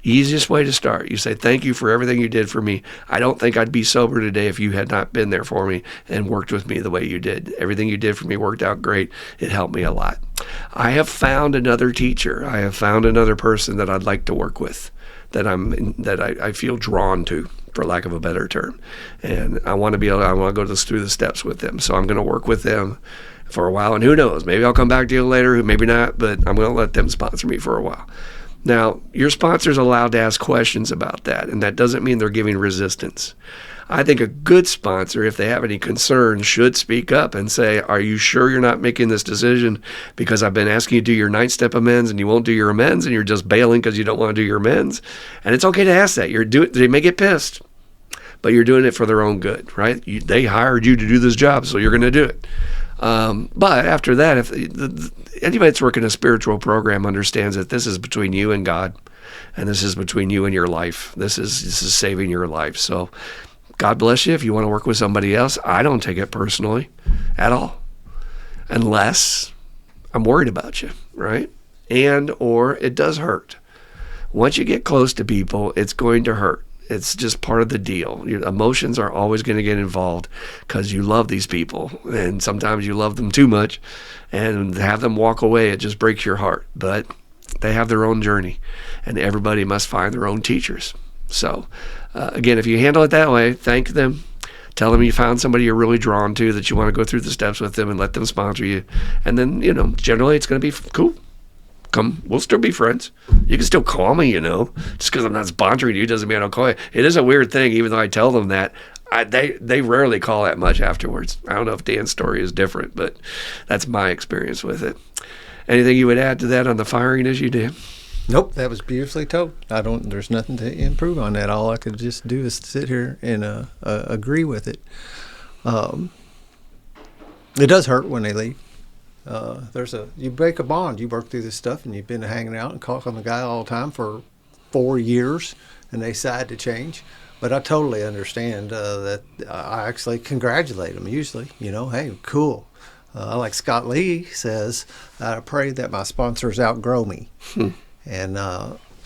Easiest way to start. You say, thank you for everything you did for me. I don't think I'd be sober today if you had not been there for me and worked with me the way you did. Everything you did for me worked out great. It helped me a lot. I have found another teacher. I have found another person that I'd like to work with, that I feel drawn to, for lack of a better term. And I want to go through the steps with them. So I'm going to work with them for a while. And who knows, maybe I'll come back to you later, maybe not, but I'm going to let them sponsor me for a while. Now, your sponsor's allowed to ask questions about that, and that doesn't mean they're giving resistance. I think a good sponsor, if they have any concerns, should speak up and say, are you sure you're not making this decision because I've been asking you to do your 9-step amends and you won't do your amends and you're just bailing because you don't want to do your amends? And it's okay to ask that. They may get pissed, but you're doing it for their own good, right? They hired you to do this job, so you're going to do it. But after that, if anybody that's working a spiritual program understands that this is between you and God, and this is between you and your life. This is saving your life. So God bless you if you want to work with somebody else. I don't take it personally at all, unless I'm worried about you, right? Or it does hurt. Once you get close to people, it's going to hurt. It's just part of the deal. Your emotions are always going to get involved because you love these people, and sometimes you love them too much, and have them walk away, it just breaks your heart. But they have their own journey, and everybody must find their own teachers. So again, if you handle it that way, thank them. Tell them you found somebody you're really drawn to, that you want to go through the steps with them, and let them sponsor you. And then, generally it's going to be cool. We'll still be friends. You can still call me, just because I'm not sponsoring you doesn't mean I don't call you. It is a weird thing, even though I tell them that. They rarely call that much afterwards. I don't know if Dan's story is different, but that's my experience with it. Anything you would add to that on the firing issue, Dan? Nope, that was beautifully told. There's nothing to improve on that. All I could just do is sit here and agree with it. It does hurt when they leave. You break a bond. You work through this stuff, and you've been hanging out and calling the guy all the time for 4 years, and they decide to change. But I totally understand that. I actually congratulate them usually. Hey, cool. Like Scott Lee says, I pray that my sponsors outgrow me. And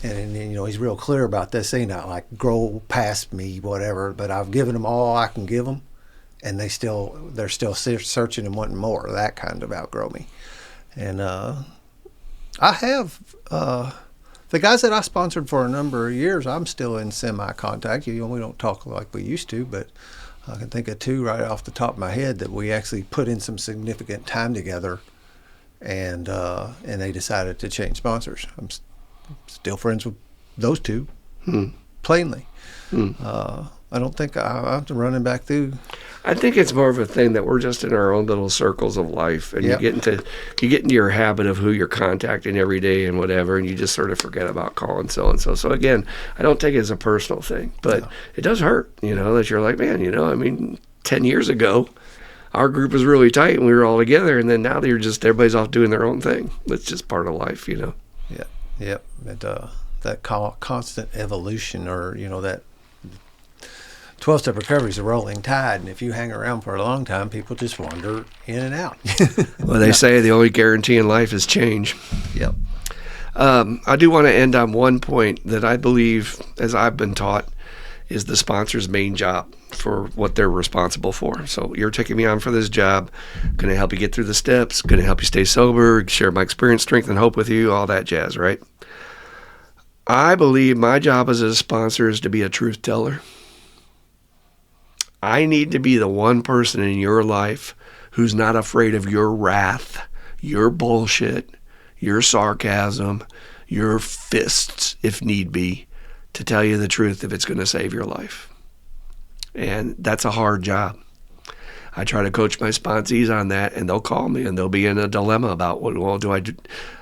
and he's real clear about this. They not like grow past me, whatever. But I've given them all I can give them, and they're still searching and wanting more. That kind of outgrow me, and I have the guys that I sponsored for a number of years. I'm still in semi-contact. We don't talk like we used to, but I can think of two right off the top of my head that we actually put in some significant time together, and they decided to change sponsors. I'm still friends with those two, plainly. I don't think I'm running back through. I think it's more of a thing that we're just in our own little circles of life, and you get into your habit of who you're contacting every day and whatever, and you just sort of forget about calling so and so. So again, I don't take it as a personal thing, but it does hurt, that you're like, man, 10 years ago, our group was really tight and we were all together, and then now everybody's off doing their own thing. That's just part of life, Yeah, yep. That constant evolution, or that 12-step recovery is a rolling tide, and if you hang around for a long time, people just wander in and out. Well, they say the only guarantee in life is change. Yep. I do want to end on one point that I believe, as I've been taught, is the sponsor's main job for what they're responsible for. So you're taking me on for this job, going to help you get through the steps, going to help you stay sober, share my experience, strength, and hope with you, all that jazz, right? I believe my job as a sponsor is to be a truth teller. I need to be the one person in your life who's not afraid of your wrath, your bullshit, your sarcasm, your fists, if need be, to tell you the truth if it's going to save your life. And that's a hard job. I try to coach my sponsees on that, and they'll call me, and they'll be in a dilemma about, do I do?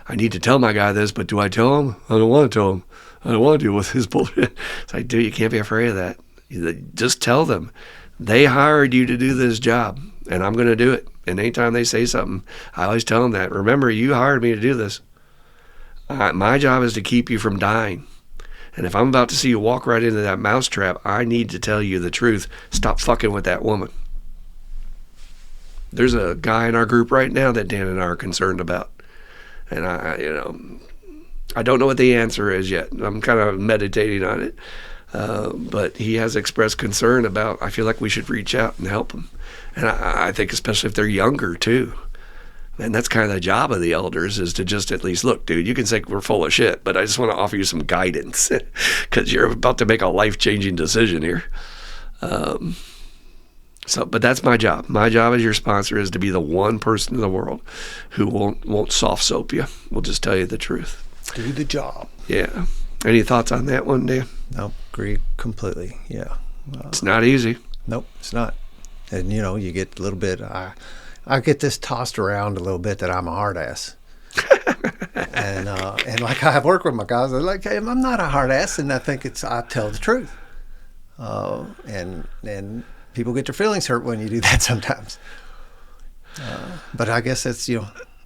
I need to tell my guy this, but do I tell him? I don't want to tell him. I don't want to deal with his bullshit. It's like, dude, you can't be afraid of that. Just tell them. They hired you to do this job, and I'm going to do it. And anytime they say something, I always tell them that. Remember, you hired me to do this. My job is to keep you from dying. And if I'm about to see you walk right into that mousetrap, I need to tell you the truth. Stop fucking with that woman. There's a guy in our group right now that Dan and I are concerned about. And I don't know what the answer is yet. I'm kind of meditating on it. But he has expressed concern about, I feel like we should reach out and help him. And I think especially if they're younger too. And that's kind of the job of the elders, is to just at least, look, dude, you can say we're full of shit, but I just want to offer you some guidance because you're about to make a life-changing decision here. But that's my job. My job as your sponsor is to be the one person in the world who won't soft soap you. We'll just tell you the truth. Do the job. Yeah. Any thoughts on that one, Dan? No, agree completely. Yeah. It's not easy. Nope, it's not. And you get a little bit. I get this tossed around a little bit that I'm a hard ass. and like I have worked with my guys, they're like, hey, I'm not a hard ass, and I think I tell the truth. And people get their feelings hurt when you do that sometimes. But I guess that's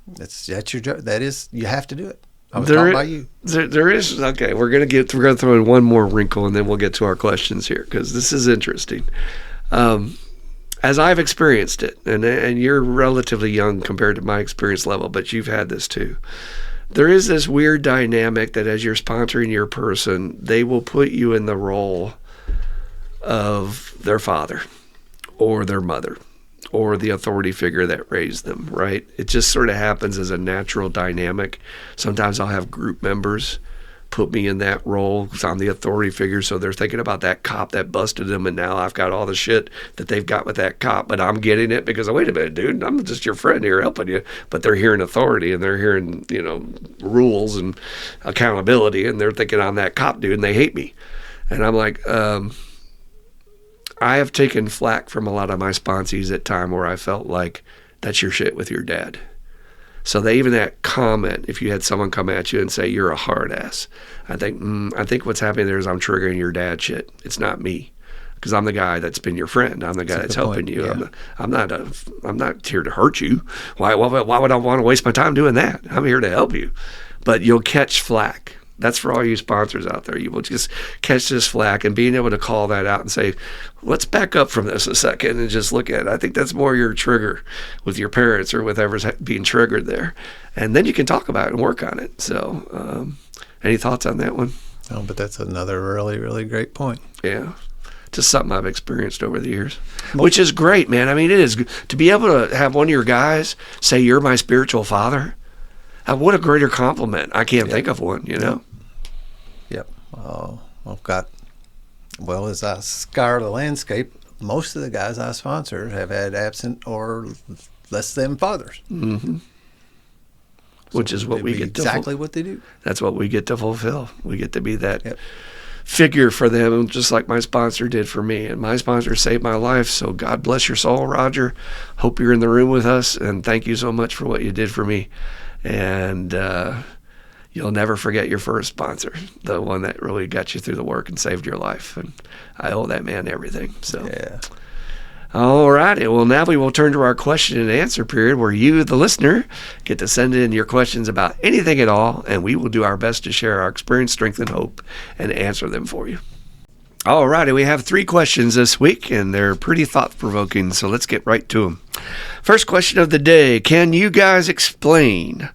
that's your job. That is, you have to do it. I was taught by you. There is, okay, we're going to throw in one more wrinkle, and then we'll get to our questions here, because this is interesting. As I've experienced it, and you're relatively young compared to my experience level, but you've had this too. There is this weird dynamic that as you're sponsoring your person, they will put you in the role of their father or their mother or the authority figure that raised them, right? It just sort of happens as a natural dynamic. Sometimes I'll have group members put me in that role because I'm the authority figure, so they're thinking about that cop that busted them, and now I've got all the shit that they've got with that cop, but I'm getting it because, wait a minute, dude, I'm just your friend here helping you. But they're hearing authority, and they're hearing, rules and accountability, and they're thinking I'm that cop dude, and they hate me. And I'm like, I have taken flack from a lot of my sponsees at time where I felt like, that's your shit with your dad. So even that comment, if you had someone come at you and say you're a hard ass, I think what's happening there is I'm triggering your dad shit. It's not me, because I'm the guy that's been your friend. I'm the guy that's helping you. Yeah. I'm not here to hurt you. Why would I want to waste my time doing that? I'm here to help you. But you'll catch flack. That's for all you sponsors out there. You will just catch this flack, and being able to call that out and say, let's back up from this a second and just look at it. I think that's more your trigger with your parents or whatever's being triggered there. And then you can talk about it and work on it. So Any thoughts on that one? Oh, but that's another really, really great point. Yeah. Just something I've experienced over the years, which is great, man. I mean, it is to be able to have one of your guys say, "You're my spiritual father." What a greater compliment. I can't think of one, you know? Yep. I've got, well, as I scour the landscape, most of the guys I sponsor have had absent or less than fathers. Mm-hmm. Which is what we get to exactly what they do. That's what we get to fulfill. We get to be that figure for them, just like my sponsor did for me. And my sponsor saved my life. So God bless your soul, Roger. Hope you're in the room with us. And thank you so much for what you did for me. And you'll never forget your first sponsor, the one that really got you through the work and saved your life. And I owe that man everything. So. Yeah. All righty. Well, now we will turn to our question and answer period where you, the listener, get to send in your questions about anything at all, and we will do our best to share our experience, strength, and hope and answer them for you. All righty. We have 3 questions this week, and they're pretty thought-provoking, so let's get right to them. First question of the day. Can you guys explain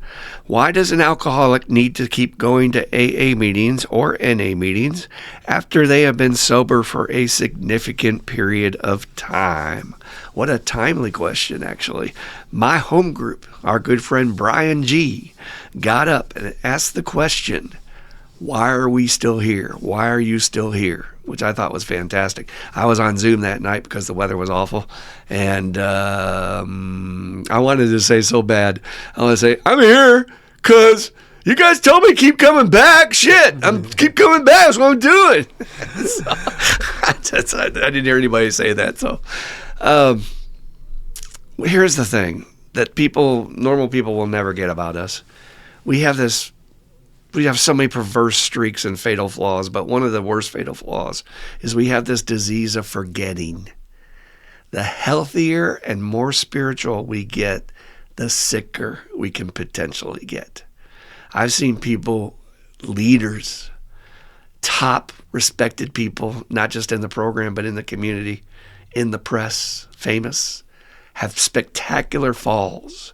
why does an alcoholic need to keep going to AA meetings or NA meetings after they have been sober for a significant period of time? What a timely question, actually. My home group, our good friend Brian G., got up and asked the question, why are we still here? Why are you still here? Which I thought was fantastic. I was on Zoom that night because the weather was awful. And I wanted to say so bad. I want to say, I'm here because you guys told me keep coming back. Shit, keep coming back. That's what I'm doing. I didn't hear anybody say that. So here's the thing that normal people will never get about us. We have so many perverse streaks and fatal flaws, but one of the worst fatal flaws is we have this disease of forgetting. The healthier and more spiritual we get, the sicker we can potentially get. I've seen people, leaders, top respected people, not just in the program, but in the community, in the press, famous, have spectacular falls.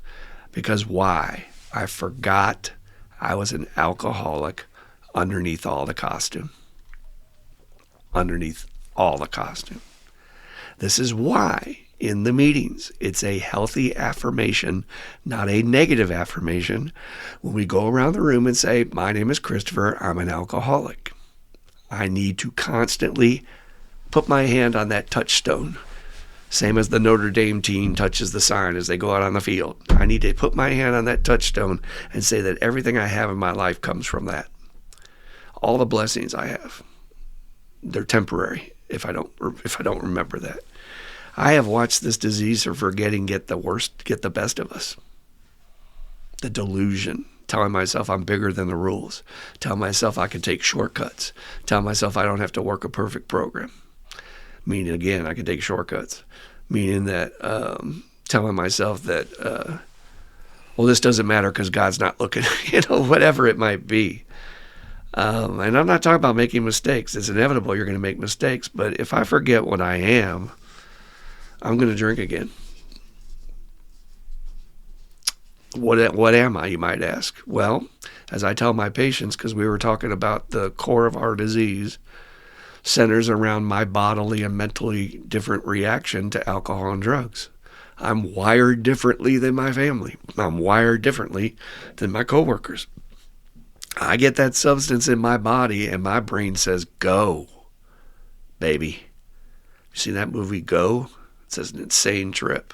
Because why? I forgot I was an alcoholic underneath all the costume. Underneath all the costume. This is why in the meetings it's a healthy affirmation, not a negative affirmation. When we go around the room and say, my name is Christopher, I'm an alcoholic. I need to constantly put my hand on that touchstone. Same as the Notre Dame team touches the sign as they go out on the field. I need to put my hand on that touchstone and say that everything I have in my life comes from that. All the blessings I have, they're temporary if I don't remember that. I have watched this disease of forgetting get the best of us. The delusion, telling myself I'm bigger than the rules, telling myself I can take shortcuts, telling myself I don't have to work a perfect program. Meaning, again, I can take shortcuts. Meaning that telling myself that, well, this doesn't matter because God's not looking, whatever it might be. And I'm not talking about making mistakes. It's inevitable you're going to make mistakes. But if I forget what I am, I'm going to drink again. What am I, you might ask? Well, as I tell my patients, because we were talking about the core of our disease, centers around my bodily and mentally different reaction to alcohol and drugs. I'm wired differently than my family. I'm wired differently than my coworkers. I get that substance in my body and my brain says, go, baby. You seen that movie, Go? It's an insane trip.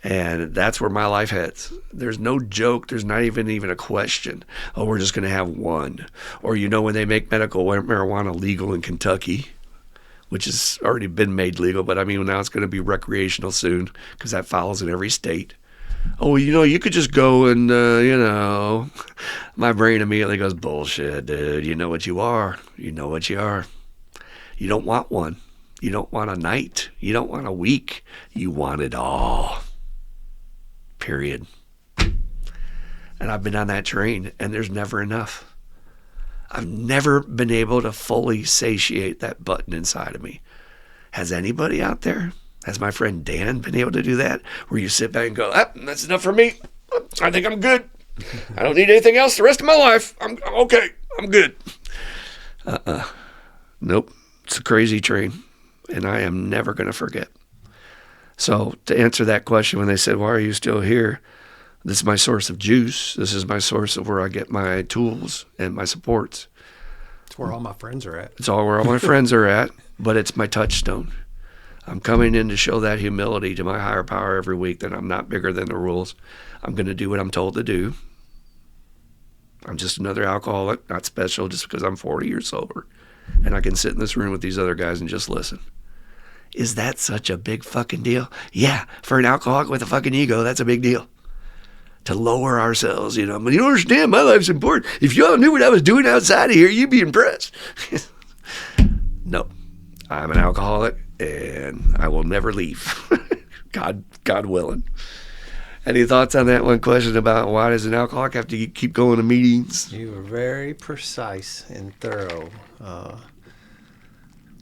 And that's where my life heads. There's no joke. There's not even a question. Oh, we're just going to have one. Or, when they make medical marijuana legal in Kentucky, which has already been made legal, but now it's going to be recreational soon because that follows in every state. Oh, you could just go and, my brain immediately goes, bullshit, dude. You know what you are. You know what you are. You don't want one. You don't want a night. You don't want a week. You want it all. Period. And I've been on that train, and there's never enough. I've never been able to fully satiate that button inside of me. Has anybody out there? Has my friend Dan been able to do that? Where you sit back and go, that's enough for me. I think I'm good. I don't need anything else the rest of my life. I'm okay. I'm good. Nope. It's a crazy train, and I am never going to forget. So to answer that question, when they said, why are you still here? This is my source of juice. This is my source of where I get my tools and my supports. It's where all my friends are at. It's all where all my friends are at, but it's my touchstone. I'm coming in to show that humility to my higher power every week, that I'm not bigger than the rules. I'm going to do what I'm told to do. I'm just another alcoholic, not special just because I'm 40 years sober. And I can sit in this room with these other guys and just listen. Is that such a big fucking deal? Yeah, for an alcoholic with a fucking ego, that's a big deal. To lower ourselves, you know. But you don't understand, my life's important. If y'all knew what I was doing outside of here, you'd be impressed. No, I'm an alcoholic, and I will never leave. God willing. Any thoughts on that one question about why does an alcoholic have to keep going to meetings? You were very precise and thorough,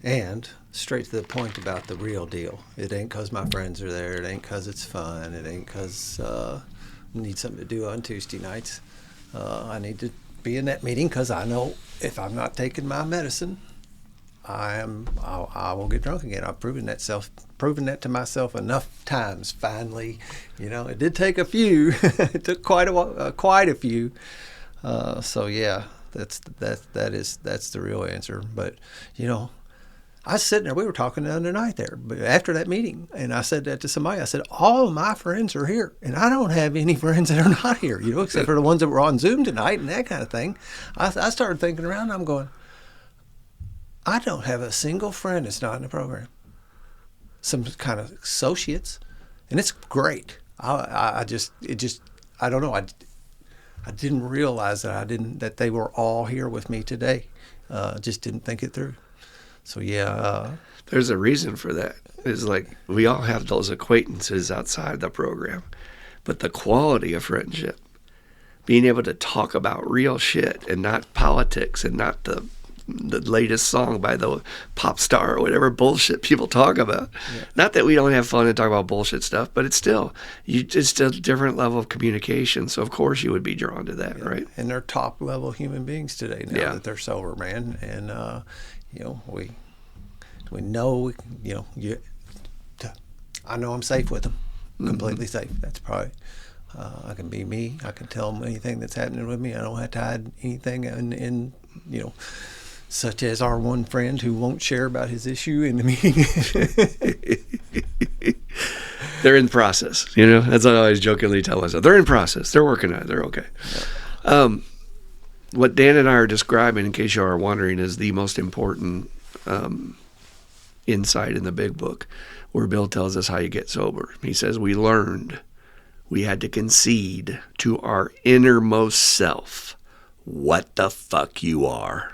and straight to the point about the real deal. It ain't because my friends are there. It ain't because it's fun. It ain't because I need something to do on Tuesday nights. I need to be in that meeting because I know if I'm not taking my medicine, I will get drunk again. I've proven that to myself enough times. Finally, you know, it did take a few. It took quite a few. So yeah, that's the real answer. But you know, I was sitting there. We were talking the other night there, but after that meeting, and I said that to somebody. I said, all my friends are here, and I don't have any friends that are not here. You know, except for the ones that were on Zoom tonight and that kind of thing. I started thinking around. And I'm going, I don't have a single friend that's not in the program. Some kind of associates, and it's great. I don't know. I didn't realize that they were all here with me today. Just didn't think it through. So yeah. There's a reason for that. It's like we all have those acquaintances outside the program, but the quality of friendship, being able to talk about real shit and not politics and not the latest song by the pop star or whatever bullshit people talk about. Yeah. Not that we don't have fun and talk about bullshit stuff, but it's still it's a different level of communication. So of course you would be drawn to that, right? And they're top level human beings today now that they're sober, man. And you know, we know, you know, I know I'm safe with them, completely safe. That's probably. I can be me. I can tell them anything that's happening with me. I don't have to hide anything in you know, such as our one friend who won't share about his issue in the meeting. They're in process, you know. That's what I always jokingly tell myself. They're in process. They're working on it. They're okay. Yeah. What Dan and I are describing, in case you are wondering, is the most important insight in the big book, where Bill tells us how you get sober. He says, we learned we had to concede to our innermost self what the fuck you are.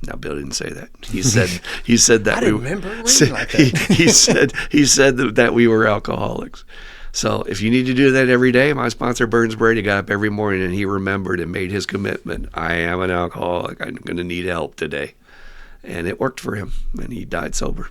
Now, Bill didn't say that. He said that I didn't remember reading like that. he said that we were alcoholics. So if you need to do that every day, my sponsor Burns Brady got up every morning and he remembered and made his commitment. I am an alcoholic. I'm going to need help today. And it worked for him, and he died sober.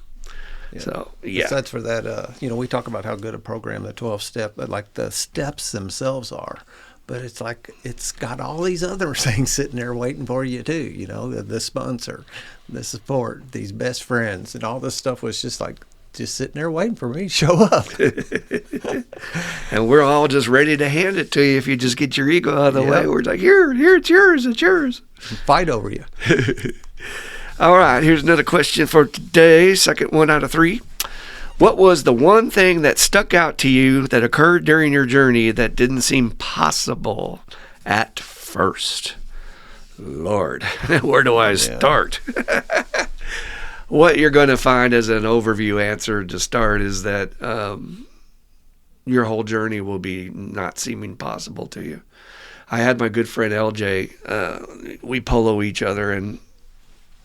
Yeah. So, yeah. Besides for that, you know, we talk about how good a program the 12-step, but like the steps themselves are. But it's like it's got all these other things sitting there waiting for you too. You know, the sponsor, the support, these best friends, and all this stuff was just sitting there waiting for me to show up. And we're all just ready to hand it to you if you just get your ego out of the way. We're like, here, it's yours. Fight over you. All right, here's another question for today. Second one out of 3. What was the one thing that stuck out to you that occurred during your journey that didn't seem possible at first? Lord, where do I start? What you're going to find as an overview answer to start is that your whole journey will be not seeming possible to you. I had my good friend LJ. We polo each other, and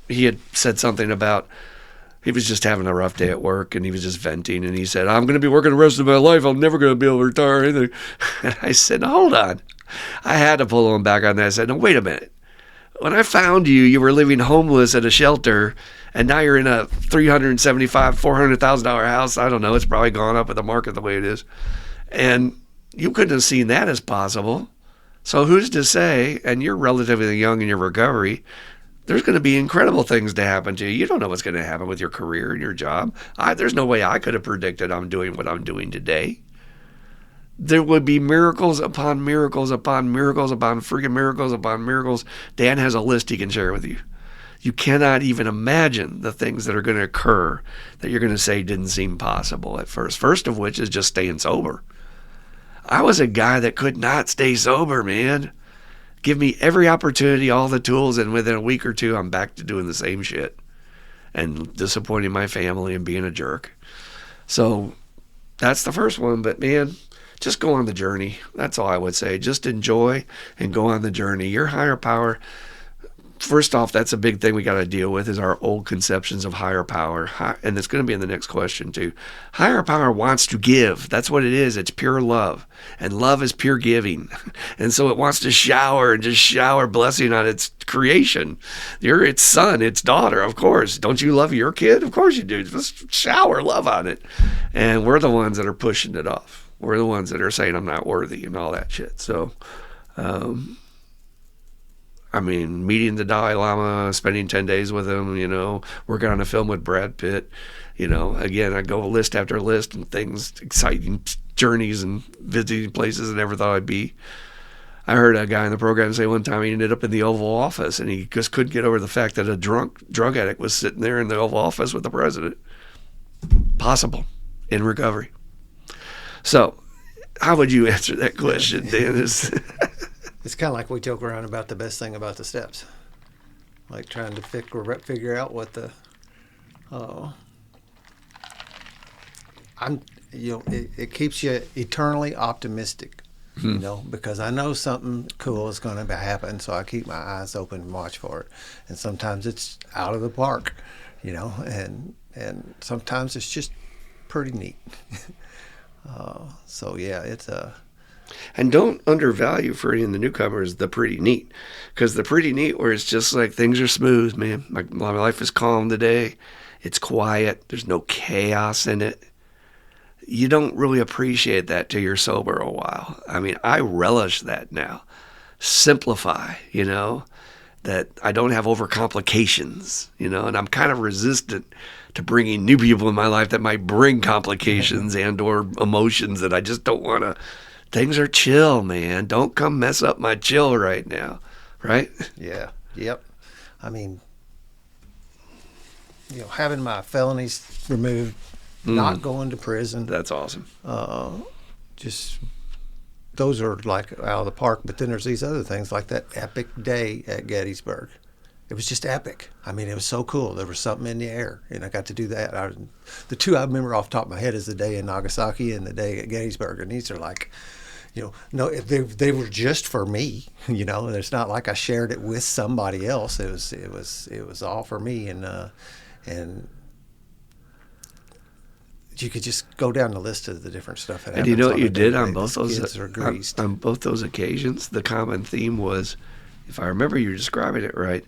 he had said something about he was just having a rough day at work, and he was just venting, and he said, I'm going to be working the rest of my life. I'm never going to be able to retire or anything. And I said, hold on. I had to pull him back on that. I said, no, wait a minute. When I found you, you were living homeless at a shelter, and now you're in a $375,000, $400,000 house. I don't know. It's probably gone up with the market the way it is. And you couldn't have seen that as possible. So who's to say, and you're relatively young in your recovery, there's going to be incredible things to happen to you. You don't know what's going to happen with your career and your job. There's no way I could have predicted I'm doing what I'm doing today. There would be miracles upon miracles upon miracles upon freaking miracles upon miracles. Dan has a list he can share with you. You cannot even imagine the things that are going to occur that you're going to say didn't seem possible at first. First of which is just staying sober. I was a guy that could not stay sober, man. Give me every opportunity, all the tools, and within a week or two, I'm back to doing the same shit and disappointing my family and being a jerk. So that's the first one. But man, just go on the journey. That's all I would say. Just enjoy and go on the journey. Your higher power, first off, that's a big thing we got to deal with is our old conceptions of higher power. And it's going to be in the next question too. Higher power wants to give. That's what it is. It's pure love. And love is pure giving. And so it wants to shower and just shower blessing on its creation. You're its son, its daughter, of course. Don't you love your kid? Of course you do. Just shower love on it. And we're the ones that are pushing it off. We're the ones that are saying I'm not worthy and all that shit. So, meeting the Dalai Lama, spending 10 days with him, working on a film with Brad Pitt, again, I go list after list and things, exciting journeys and visiting places I never thought I'd be. I heard a guy in the program say one time he ended up in the Oval Office and he just couldn't get over the fact that a drug addict was sitting there in the Oval Office with the president. Possible in recovery. So, how would you answer that question, Dan? It's kind of like we joke around about the best thing about the steps, like trying to figure out what the, it keeps you eternally optimistic, because I know something cool is going to happen, so I keep my eyes open and watch for it. And sometimes it's out of the park, and sometimes it's just pretty neat. It's And don't undervalue for any of the newcomers the pretty neat, because the pretty neat where it's just like things are smooth, man. My life is calm today. It's quiet. There's no chaos in it. You don't really appreciate that till you're sober a while. I relish that now. Simplify, that I don't have overcomplications, and I'm kind of resistant to bringing new people in my life that might bring complications and or emotions that I just don't want to. Things are chill, man. Don't come mess up my chill right now, right? Yeah. Yep. Having my felonies removed, not going to prison. That's awesome. Just those are like out of the park. But then there's these other things like that epic day at Gettysburg. It was just epic. It was so cool. There was something in the air, and I got to do that. The two I remember off the top of my head is the day in Nagasaki and the day at Gettysburg, and these are like, no, they were just for me. And it's not like I shared it with somebody else. It was all for me, and you could just go down the list of the different stuff that happens. And you know what you did on both those occasions? The common theme was, if I remember you describing it right,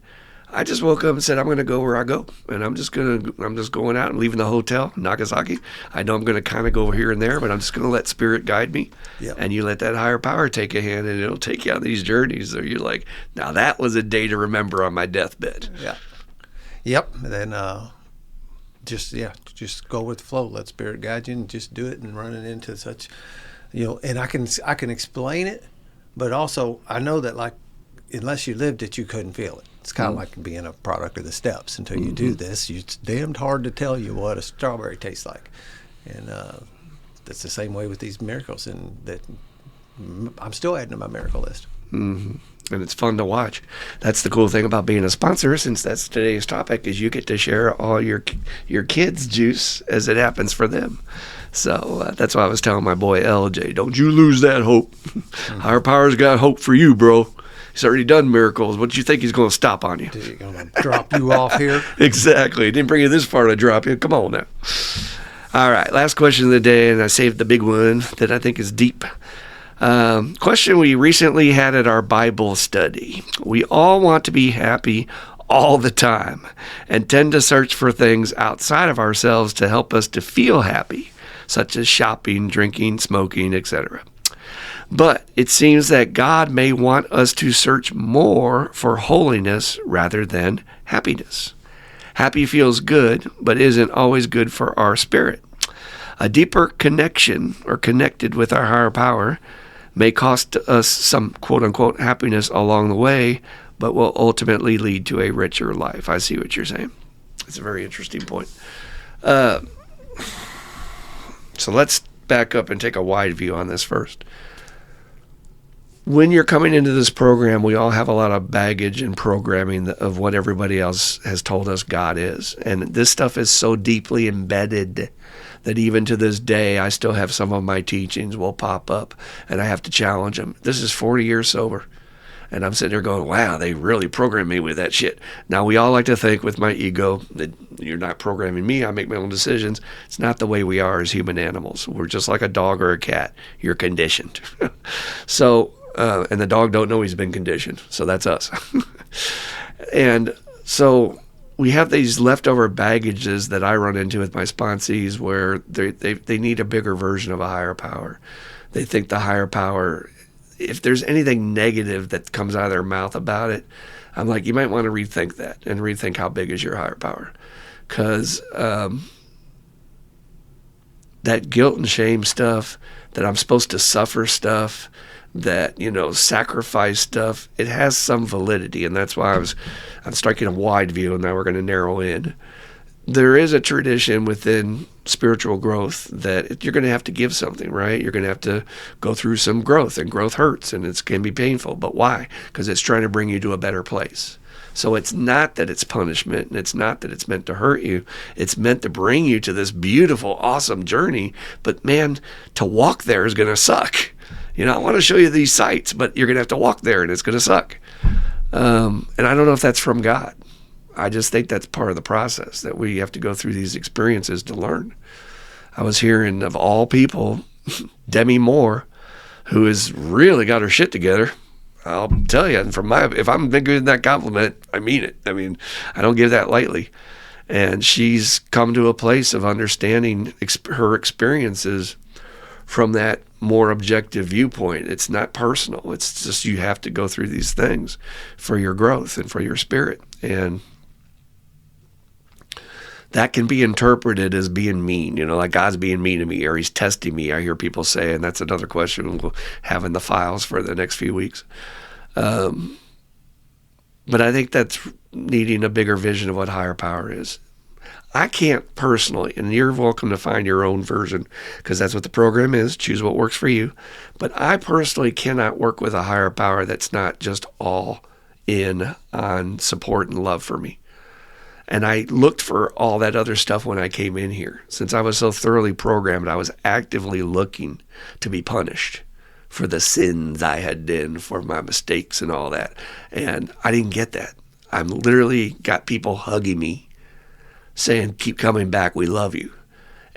I just woke up and said, I'm going to go where I go. And I'm just going out and leaving the hotel, Nagasaki. I know I'm going to kind of go here and there, but I'm just going to let spirit guide me. Yep. And you let that higher power take a hand, and it'll take you on these journeys. So you're like, now that was a day to remember on my deathbed. Yeah. Yep. And then just go with the flow. Let spirit guide you and just do it, and run it into such, and I can explain it, but also I know that, like, unless you lived it, you couldn't feel it. It's kind of like being a product of the steps. Until you do this, it's damned hard to tell you what a strawberry tastes like. And that's the same way with these miracles, and that I'm still adding to my miracle list. Mm-hmm. And it's fun to watch. That's the cool thing about being a sponsor, since that's today's topic, is you get to share all your kids' juice as it happens for them. So that's why I was telling my boy LJ, don't you lose that hope. Higher power's got hope for you, bro. He's already done miracles. What do you think he's going to stop on you? Is he going to drop you off here? Exactly. He didn't bring you this far to drop you. Come on now. All right. Last question of the day, and I saved the big one that I think is deep. Question we recently had at our Bible study. We all want to be happy all the time and tend to search for things outside of ourselves to help us to feel happy, such as shopping, drinking, smoking, etc. But it seems that God may want us to search more for holiness rather than happiness. Happy feels good, but isn't always good for our spirit. A deeper connection or connected with our higher power may cost us some quote-unquote happiness along the way, but will ultimately lead to a richer life. I see what you're saying. It's a very interesting point. So let's back up and take a wide view on this first. When you're coming into this program, we all have a lot of baggage and programming of what everybody else has told us God is. And this stuff is so deeply embedded that even to this day, I still have some of my teachings will pop up and I have to challenge them. This is 40 years sober. And I'm sitting there going, wow, they really programmed me with that shit. Now, we all like to think with my ego that you're not programming me. I make my own decisions. It's not the way we are as human animals. We're just like a dog or a cat. You're conditioned. So, and the dog don't know he's been conditioned. So that's us. And so we have these leftover baggages that I run into with my sponsees where they need a bigger version of a higher power. They think the higher power, if there's anything negative that comes out of their mouth about it, I'm like, you might want to rethink that and rethink how big is your higher power. Because that guilt and shame stuff, that I'm supposed to suffer stuff, that, sacrifice stuff, it has some validity. And that's why I'm striking a wide view, and now we're going to narrow in. There is a tradition within spiritual growth that you're going to have to give something, right? You're going to have to go through some growth, and growth hurts, and it can be painful. But why? Because it's trying to bring you to a better place. So it's not that it's punishment, and it's not that it's meant to hurt you. It's meant to bring you to this beautiful, awesome journey. But man, to walk there is going to suck. I want to show you these sights, but you're going to have to walk there, and it's going to suck. And I don't know if that's from God. I just think that's part of the process, that we have to go through these experiences to learn. I was hearing, of all people, Demi Moore, who has really got her shit together. I'll tell you, and if I'm giving that compliment, I mean it. I mean, I don't give that lightly. And she's come to a place of understanding her experiences from that more objective viewpoint. It's not personal. It's just you have to go through these things for your growth and for your spirit. And that can be interpreted as being mean, like God's being mean to me, or he's testing me. I hear people say, and that's another question we'll have in the files for the next few weeks. But I think that's needing a bigger vision of what higher power is. I can't personally, and you're welcome to find your own version, because that's what the program is. Choose what works for you. But I personally cannot work with a higher power that's not just all in on support and love for me. And I looked for all that other stuff when I came in here. Since I was so thoroughly programmed, I was actively looking to be punished for the sins I had done, for my mistakes and all that. And I didn't get that. I'm literally got people hugging me, saying, keep coming back, we love you.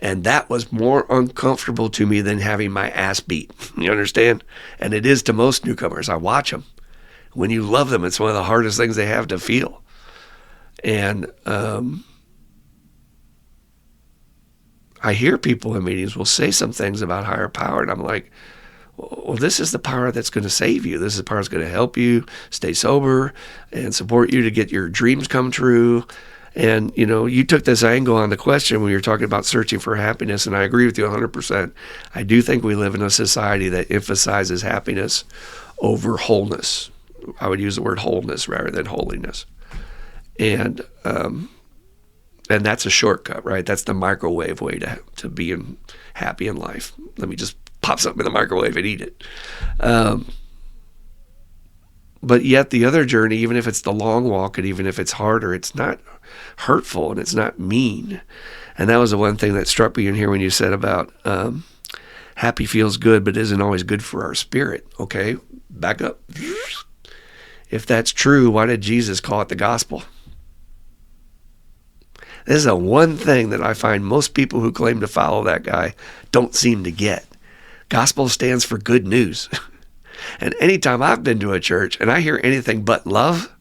And that was more uncomfortable to me than having my ass beat. You understand? And it is to most newcomers. I watch them. When you love them, it's one of the hardest things they have to feel. And I hear people in meetings will say some things about higher power, and I'm like, well, this is the power that's going to save you. This is the power that's going to help you stay sober and support you to get your dreams come true. And, you took this angle on the question when you're talking about searching for happiness, and I agree with you 100%. I do think we live in a society that emphasizes happiness over wholeness. I would use the word wholeness rather than holiness. And that's a shortcut, right? That's the microwave way to being happy in life. Let me just pop something in the microwave and eat it. But yet the other journey, even if it's the long walk and even if it's harder, it's not hurtful and it's not mean. And that was the one thing that struck me in here when you said about happy feels good, but isn't always good for our spirit. Okay, back up. If that's true, why did Jesus call it the gospel? This is the one thing that I find most people who claim to follow that guy don't seem to get. Gospel stands for good news. And anytime I've been to a church and I hear anything but love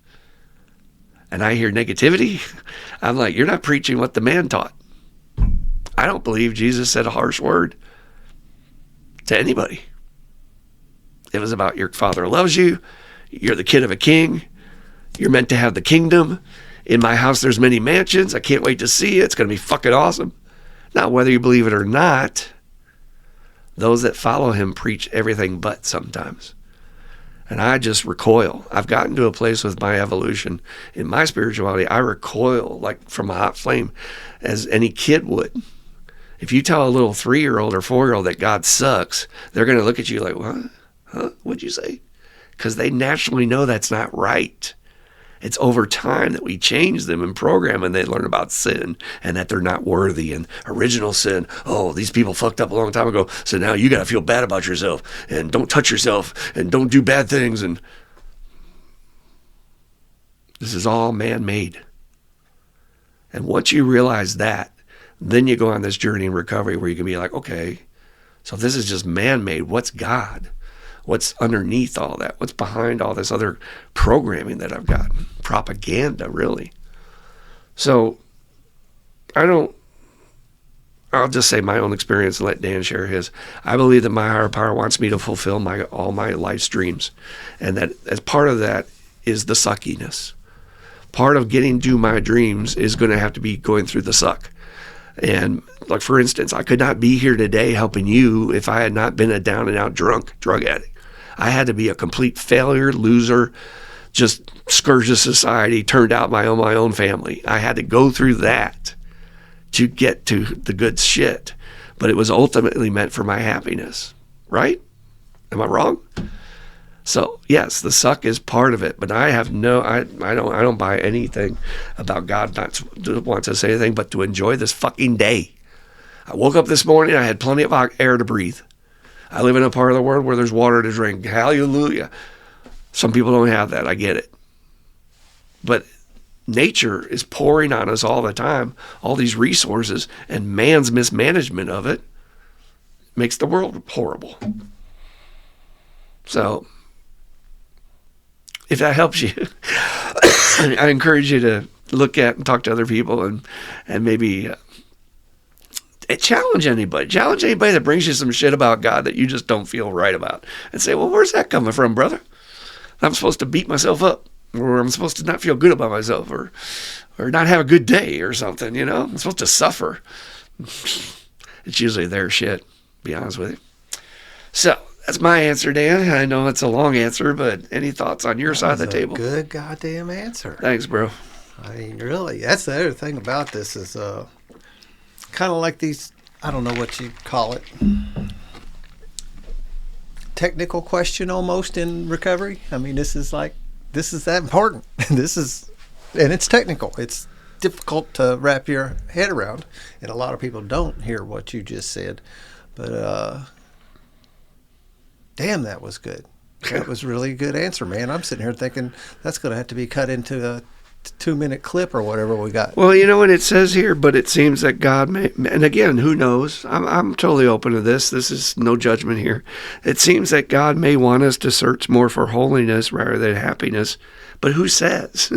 and I hear negativity, I'm like, you're not preaching what the man taught. I don't believe Jesus said a harsh word to anybody. It was about your Father loves you. You're the kid of a king. You're meant to have the kingdom. In my house, there's many mansions. I can't wait to see it. It's going to be fucking awesome. Now, whether you believe it or not, those that follow him preach everything but sometimes. And I just recoil. I've gotten to a place with my evolution in my spirituality. I recoil like from a hot flame as any kid would. If you tell a little 3-year-old or 4-year-old that God sucks, they're going to look at you like, what? Huh? What'd you say? Because they naturally know that's not right. It's over time that we change them and program, and they learn about sin and that they're not worthy and original sin. Oh, these people fucked up a long time ago, so now you got to feel bad about yourself and don't touch yourself and don't do bad things. And this is all man-made. And once you realize that, then you go on this journey in recovery where you can be like, okay, so if this is just man-made, what's God? What's underneath all that? What's behind all this other programming that I've got? Propaganda, really. So I'll just say my own experience and let Dan share his. I believe that my higher power wants me to fulfill all my life's dreams. And that as part of that is the suckiness. Part of getting to my dreams is going to have to be going through the suck. And like, for instance, I could not be here today helping you if I had not been a down and out drug addict. I had to be a complete failure, loser, just scourge of society, turned out my own family. I had to go through that to get to the good shit. But it was ultimately meant for my happiness, right? Am I wrong? So yes, the suck is part of it, but I don't buy anything about God not want to say anything but to enjoy this fucking day. I woke up this morning, I had plenty of air to breathe. I live in a part of the world where there's water to drink. Hallelujah. Some people don't have that. I get it. But nature is pouring on us all the time, all these resources, and man's mismanagement of it makes the world horrible. So if that helps you, I encourage you to look at and talk to other people and maybe challenge anybody that brings you some shit about God that you just don't feel right about, and say, well, where's that coming from, brother? I'm supposed to beat myself up, or I'm supposed to not feel good about myself, or not have a good day or something, you know? I'm supposed to suffer. It's usually their shit, to be honest with you. So that's my answer, Dan. I know it's a long answer, but any thoughts on your side of the table? Good goddamn answer. Thanks, bro. I mean, really, that's the other thing about this is kind of like these, I don't know what you call it, technical question almost in recovery. I mean, this is that important. And it's technical. It's difficult to wrap your head around, and a lot of people don't hear what you just said. But damn, that was good. That was really a good answer, man. I'm sitting here thinking that's going to have to be cut into a 2-minute clip or whatever we got. Well, you know what it says here, but it seems that God may, and again, who knows? I'm totally open to this. This is no judgment here. It seems that God may want us to search more for holiness rather than happiness. But who says?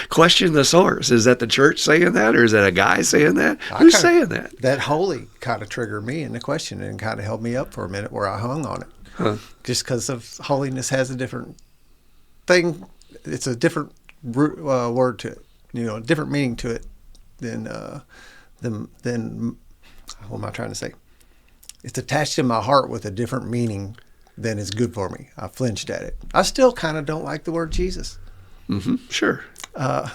Question the source. Is that the church saying that, or is that a guy saying that? Who's saying that? That holy kind of triggered me in the question and kind of held me up for a minute where I hung on it. Huh. Just because of holiness has a different thing. It's a different word to it, a different meaning to it than what am I trying to say? It's attached in my heart with a different meaning than is good for me. I flinched at it. I still kind of don't like the word Jesus. Mm-hmm. Sure. I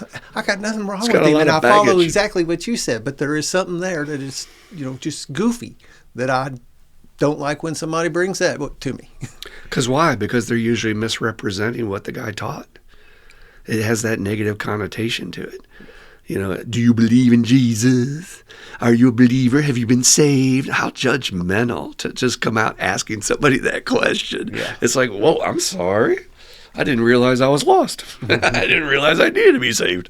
got nothing wrong with him, and I follow exactly what you said, but there is something there that is, just goofy that I don't like when somebody brings that to me. Because why? Because they're usually misrepresenting what the guy taught. It has that negative connotation to it. Do you believe in Jesus? Are you a believer? Have you been saved? How judgmental to just come out asking somebody that question. Yeah. It's like, whoa, I'm sorry. I didn't realize I was lost. I didn't realize I needed to be saved.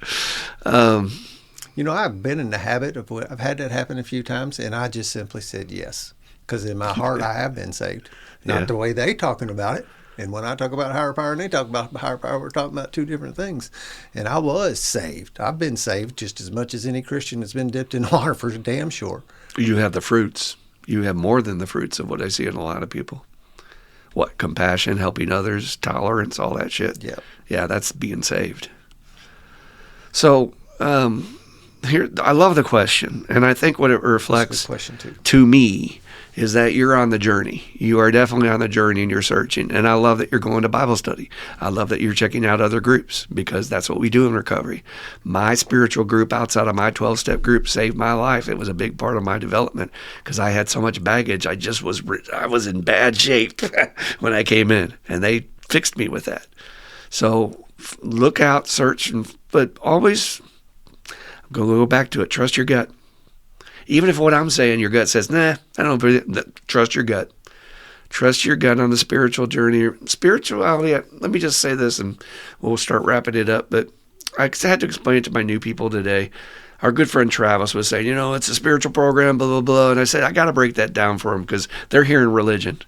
I've been in the habit of I've had that happen a few times, and I just simply said yes. Because in my heart, I have been saved. Not the way they talking about it. And when I talk about higher power and they talk about higher power, we're talking about two different things. And I was saved. I've been saved just as much as any Christian that's been dipped in water, for damn sure. You have the fruits. You have more than the fruits of what I see in a lot of people. What? Compassion, helping others, tolerance, all that shit. Yeah. Yeah, that's being saved. So, here, I love the question, and I think what it reflects question too. to me is that you're on the journey. You are definitely on the journey and you're searching. And I love that you're going to Bible study. I love that you're checking out other groups, because that's what we do in recovery. My spiritual group outside of my 12-step group saved my life. It was a big part of my development because I had so much baggage. I was in bad shape when I came in, and they fixed me with that. So look out, search, but always go back to it. Trust your gut. Even if what I'm saying, your gut says, nah, I don't believe it, trust your gut. Trust your gut on the spiritual journey. Spirituality, let me just say this and we'll start wrapping it up. But I had to explain it to my new people today. Our good friend Travis was saying, it's a spiritual program, blah, blah, blah. And I said, I got to break that down for them because they're hearing religion.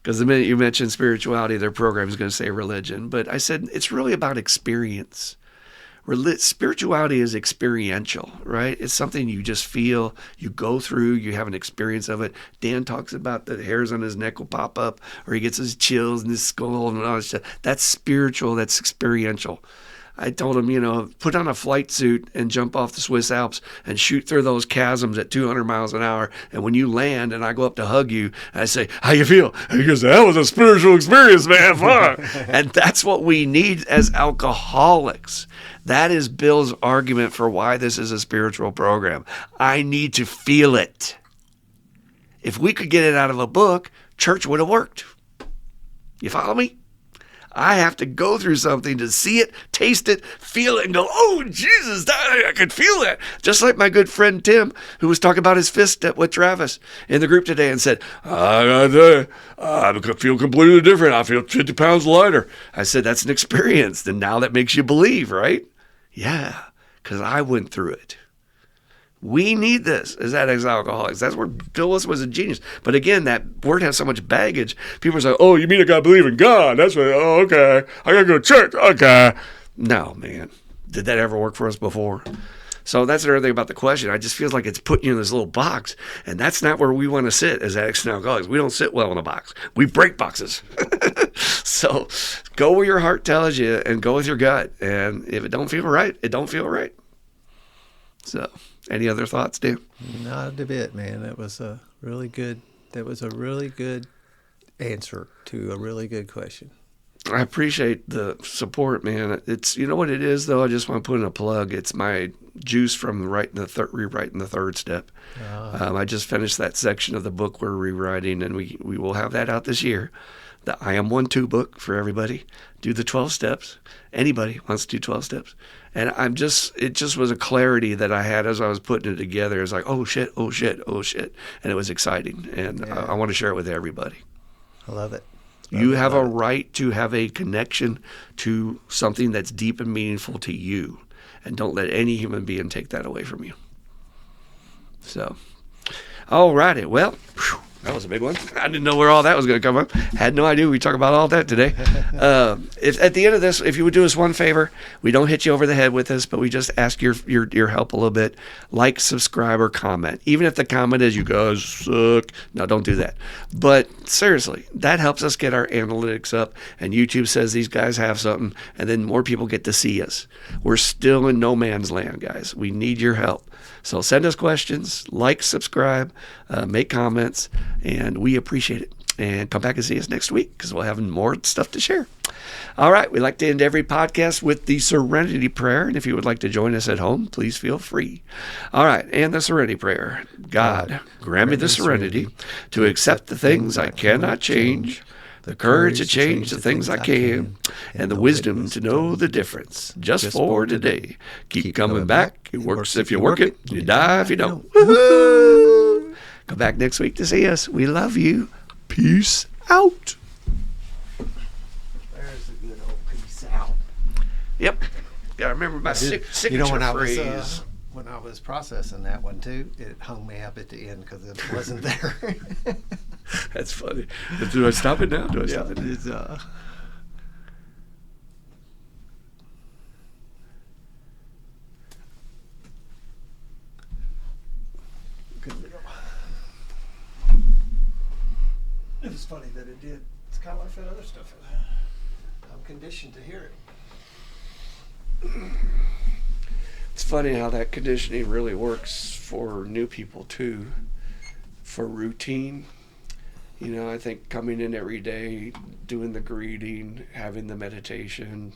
Because the minute you mention spirituality, their program is going to say religion. But I said, it's really about experience. Spirituality is experiential, right? It's something you just feel, you go through, you have an experience of it. Dan talks about the hairs on his neck will pop up, or he gets his chills in his skull and all that stuff. That's spiritual, that's experiential. I told him, put on a flight suit and jump off the Swiss Alps and shoot through those chasms at 200 miles an hour. And when you land and I go up to hug you, I say, how you feel? And he goes, that was a spiritual experience, man. Fuck. And that's what we need as alcoholics. That is Bill's argument for why this is a spiritual program. I need to feel it. If we could get it out of a book, church would have worked. You follow me? I have to go through something to see it, taste it, feel it, and go, oh, Jesus, I could feel that. Just like my good friend Tim, who was talking about his fist step with Travis in the group today and said, I feel completely different. I feel 50 pounds lighter. I said, that's an experience. And now that makes you believe, right? Yeah, because I went through it. We need this as alcoholics. That's where Phyllis was a genius. But again, that word has so much baggage. People say, oh, you mean I got to believe in God? That's what, oh, okay. I got to go to church. Okay. No, man. Did that ever work for us before? So that's another thing about the question. I just feel like it's putting you in this little box. And that's not where we want to sit as addicts and alcoholics. We don't sit well in a box. We break boxes. So go where your heart tells you and go with your gut. And if it don't feel right, it don't feel right. So any other thoughts, Dan? Not a bit, man. That was a really good answer to a really good question. I appreciate the support, man. It's, you know what it is, though? I just want to put in a plug. It's my juice from rewriting the third step. I just finished that section of the book we're rewriting, and we will have that out this year. The I Am 1-2 book for everybody. Do the 12 steps. Anybody wants to do 12 steps. And it just was a clarity that I had as I was putting it together. It's like, oh shit, oh shit, oh shit. And it was exciting. And yeah. I want to share it with everybody. I love it. You have a right to have a connection to something that's deep and meaningful to you. And don't let any human being take that away from you. So, all righty. Well, whew, that was a big one. I didn't know where all that was going to come up. Had no idea we'd talk about all that today. If at the end of this, if you would do us one favor, we don't hit you over the head with this, but we just ask your help a little bit. Like, subscribe, or comment. Even if the comment is, you guys suck. No, don't do that. But seriously, that helps us get our analytics up, and YouTube says these guys have something, and then more people get to see us. We're still in no man's land, guys. We need your help. So send us questions, like, subscribe, make comments, and we appreciate it. And come back and see us next week because we'll have more stuff to share. All right. We like to end every podcast with the Serenity Prayer. And if you would like to join us at home, please feel free. All right. And the Serenity Prayer. God, grant me the serenity to accept the things I cannot change, the courage to change the things I can, and the wisdom to know the difference just for today. Keep coming back. It works if you work it. You die if you don't. Woo-hoo! Come back next week to see us. We love you. Peace out. There's a good old peace out. Yep. Gotta remember my signature phrase. When I was processing that one too, it hung me up at the end because it wasn't there. That's funny. Do I stop it now? Stop it? It's, good deal. It's funny that it did. It's kind of like that other stuff. I'm conditioned to hear it. It's funny how that conditioning really works for new people too, for routine. I think coming in every day, doing the greeting, having the meditation,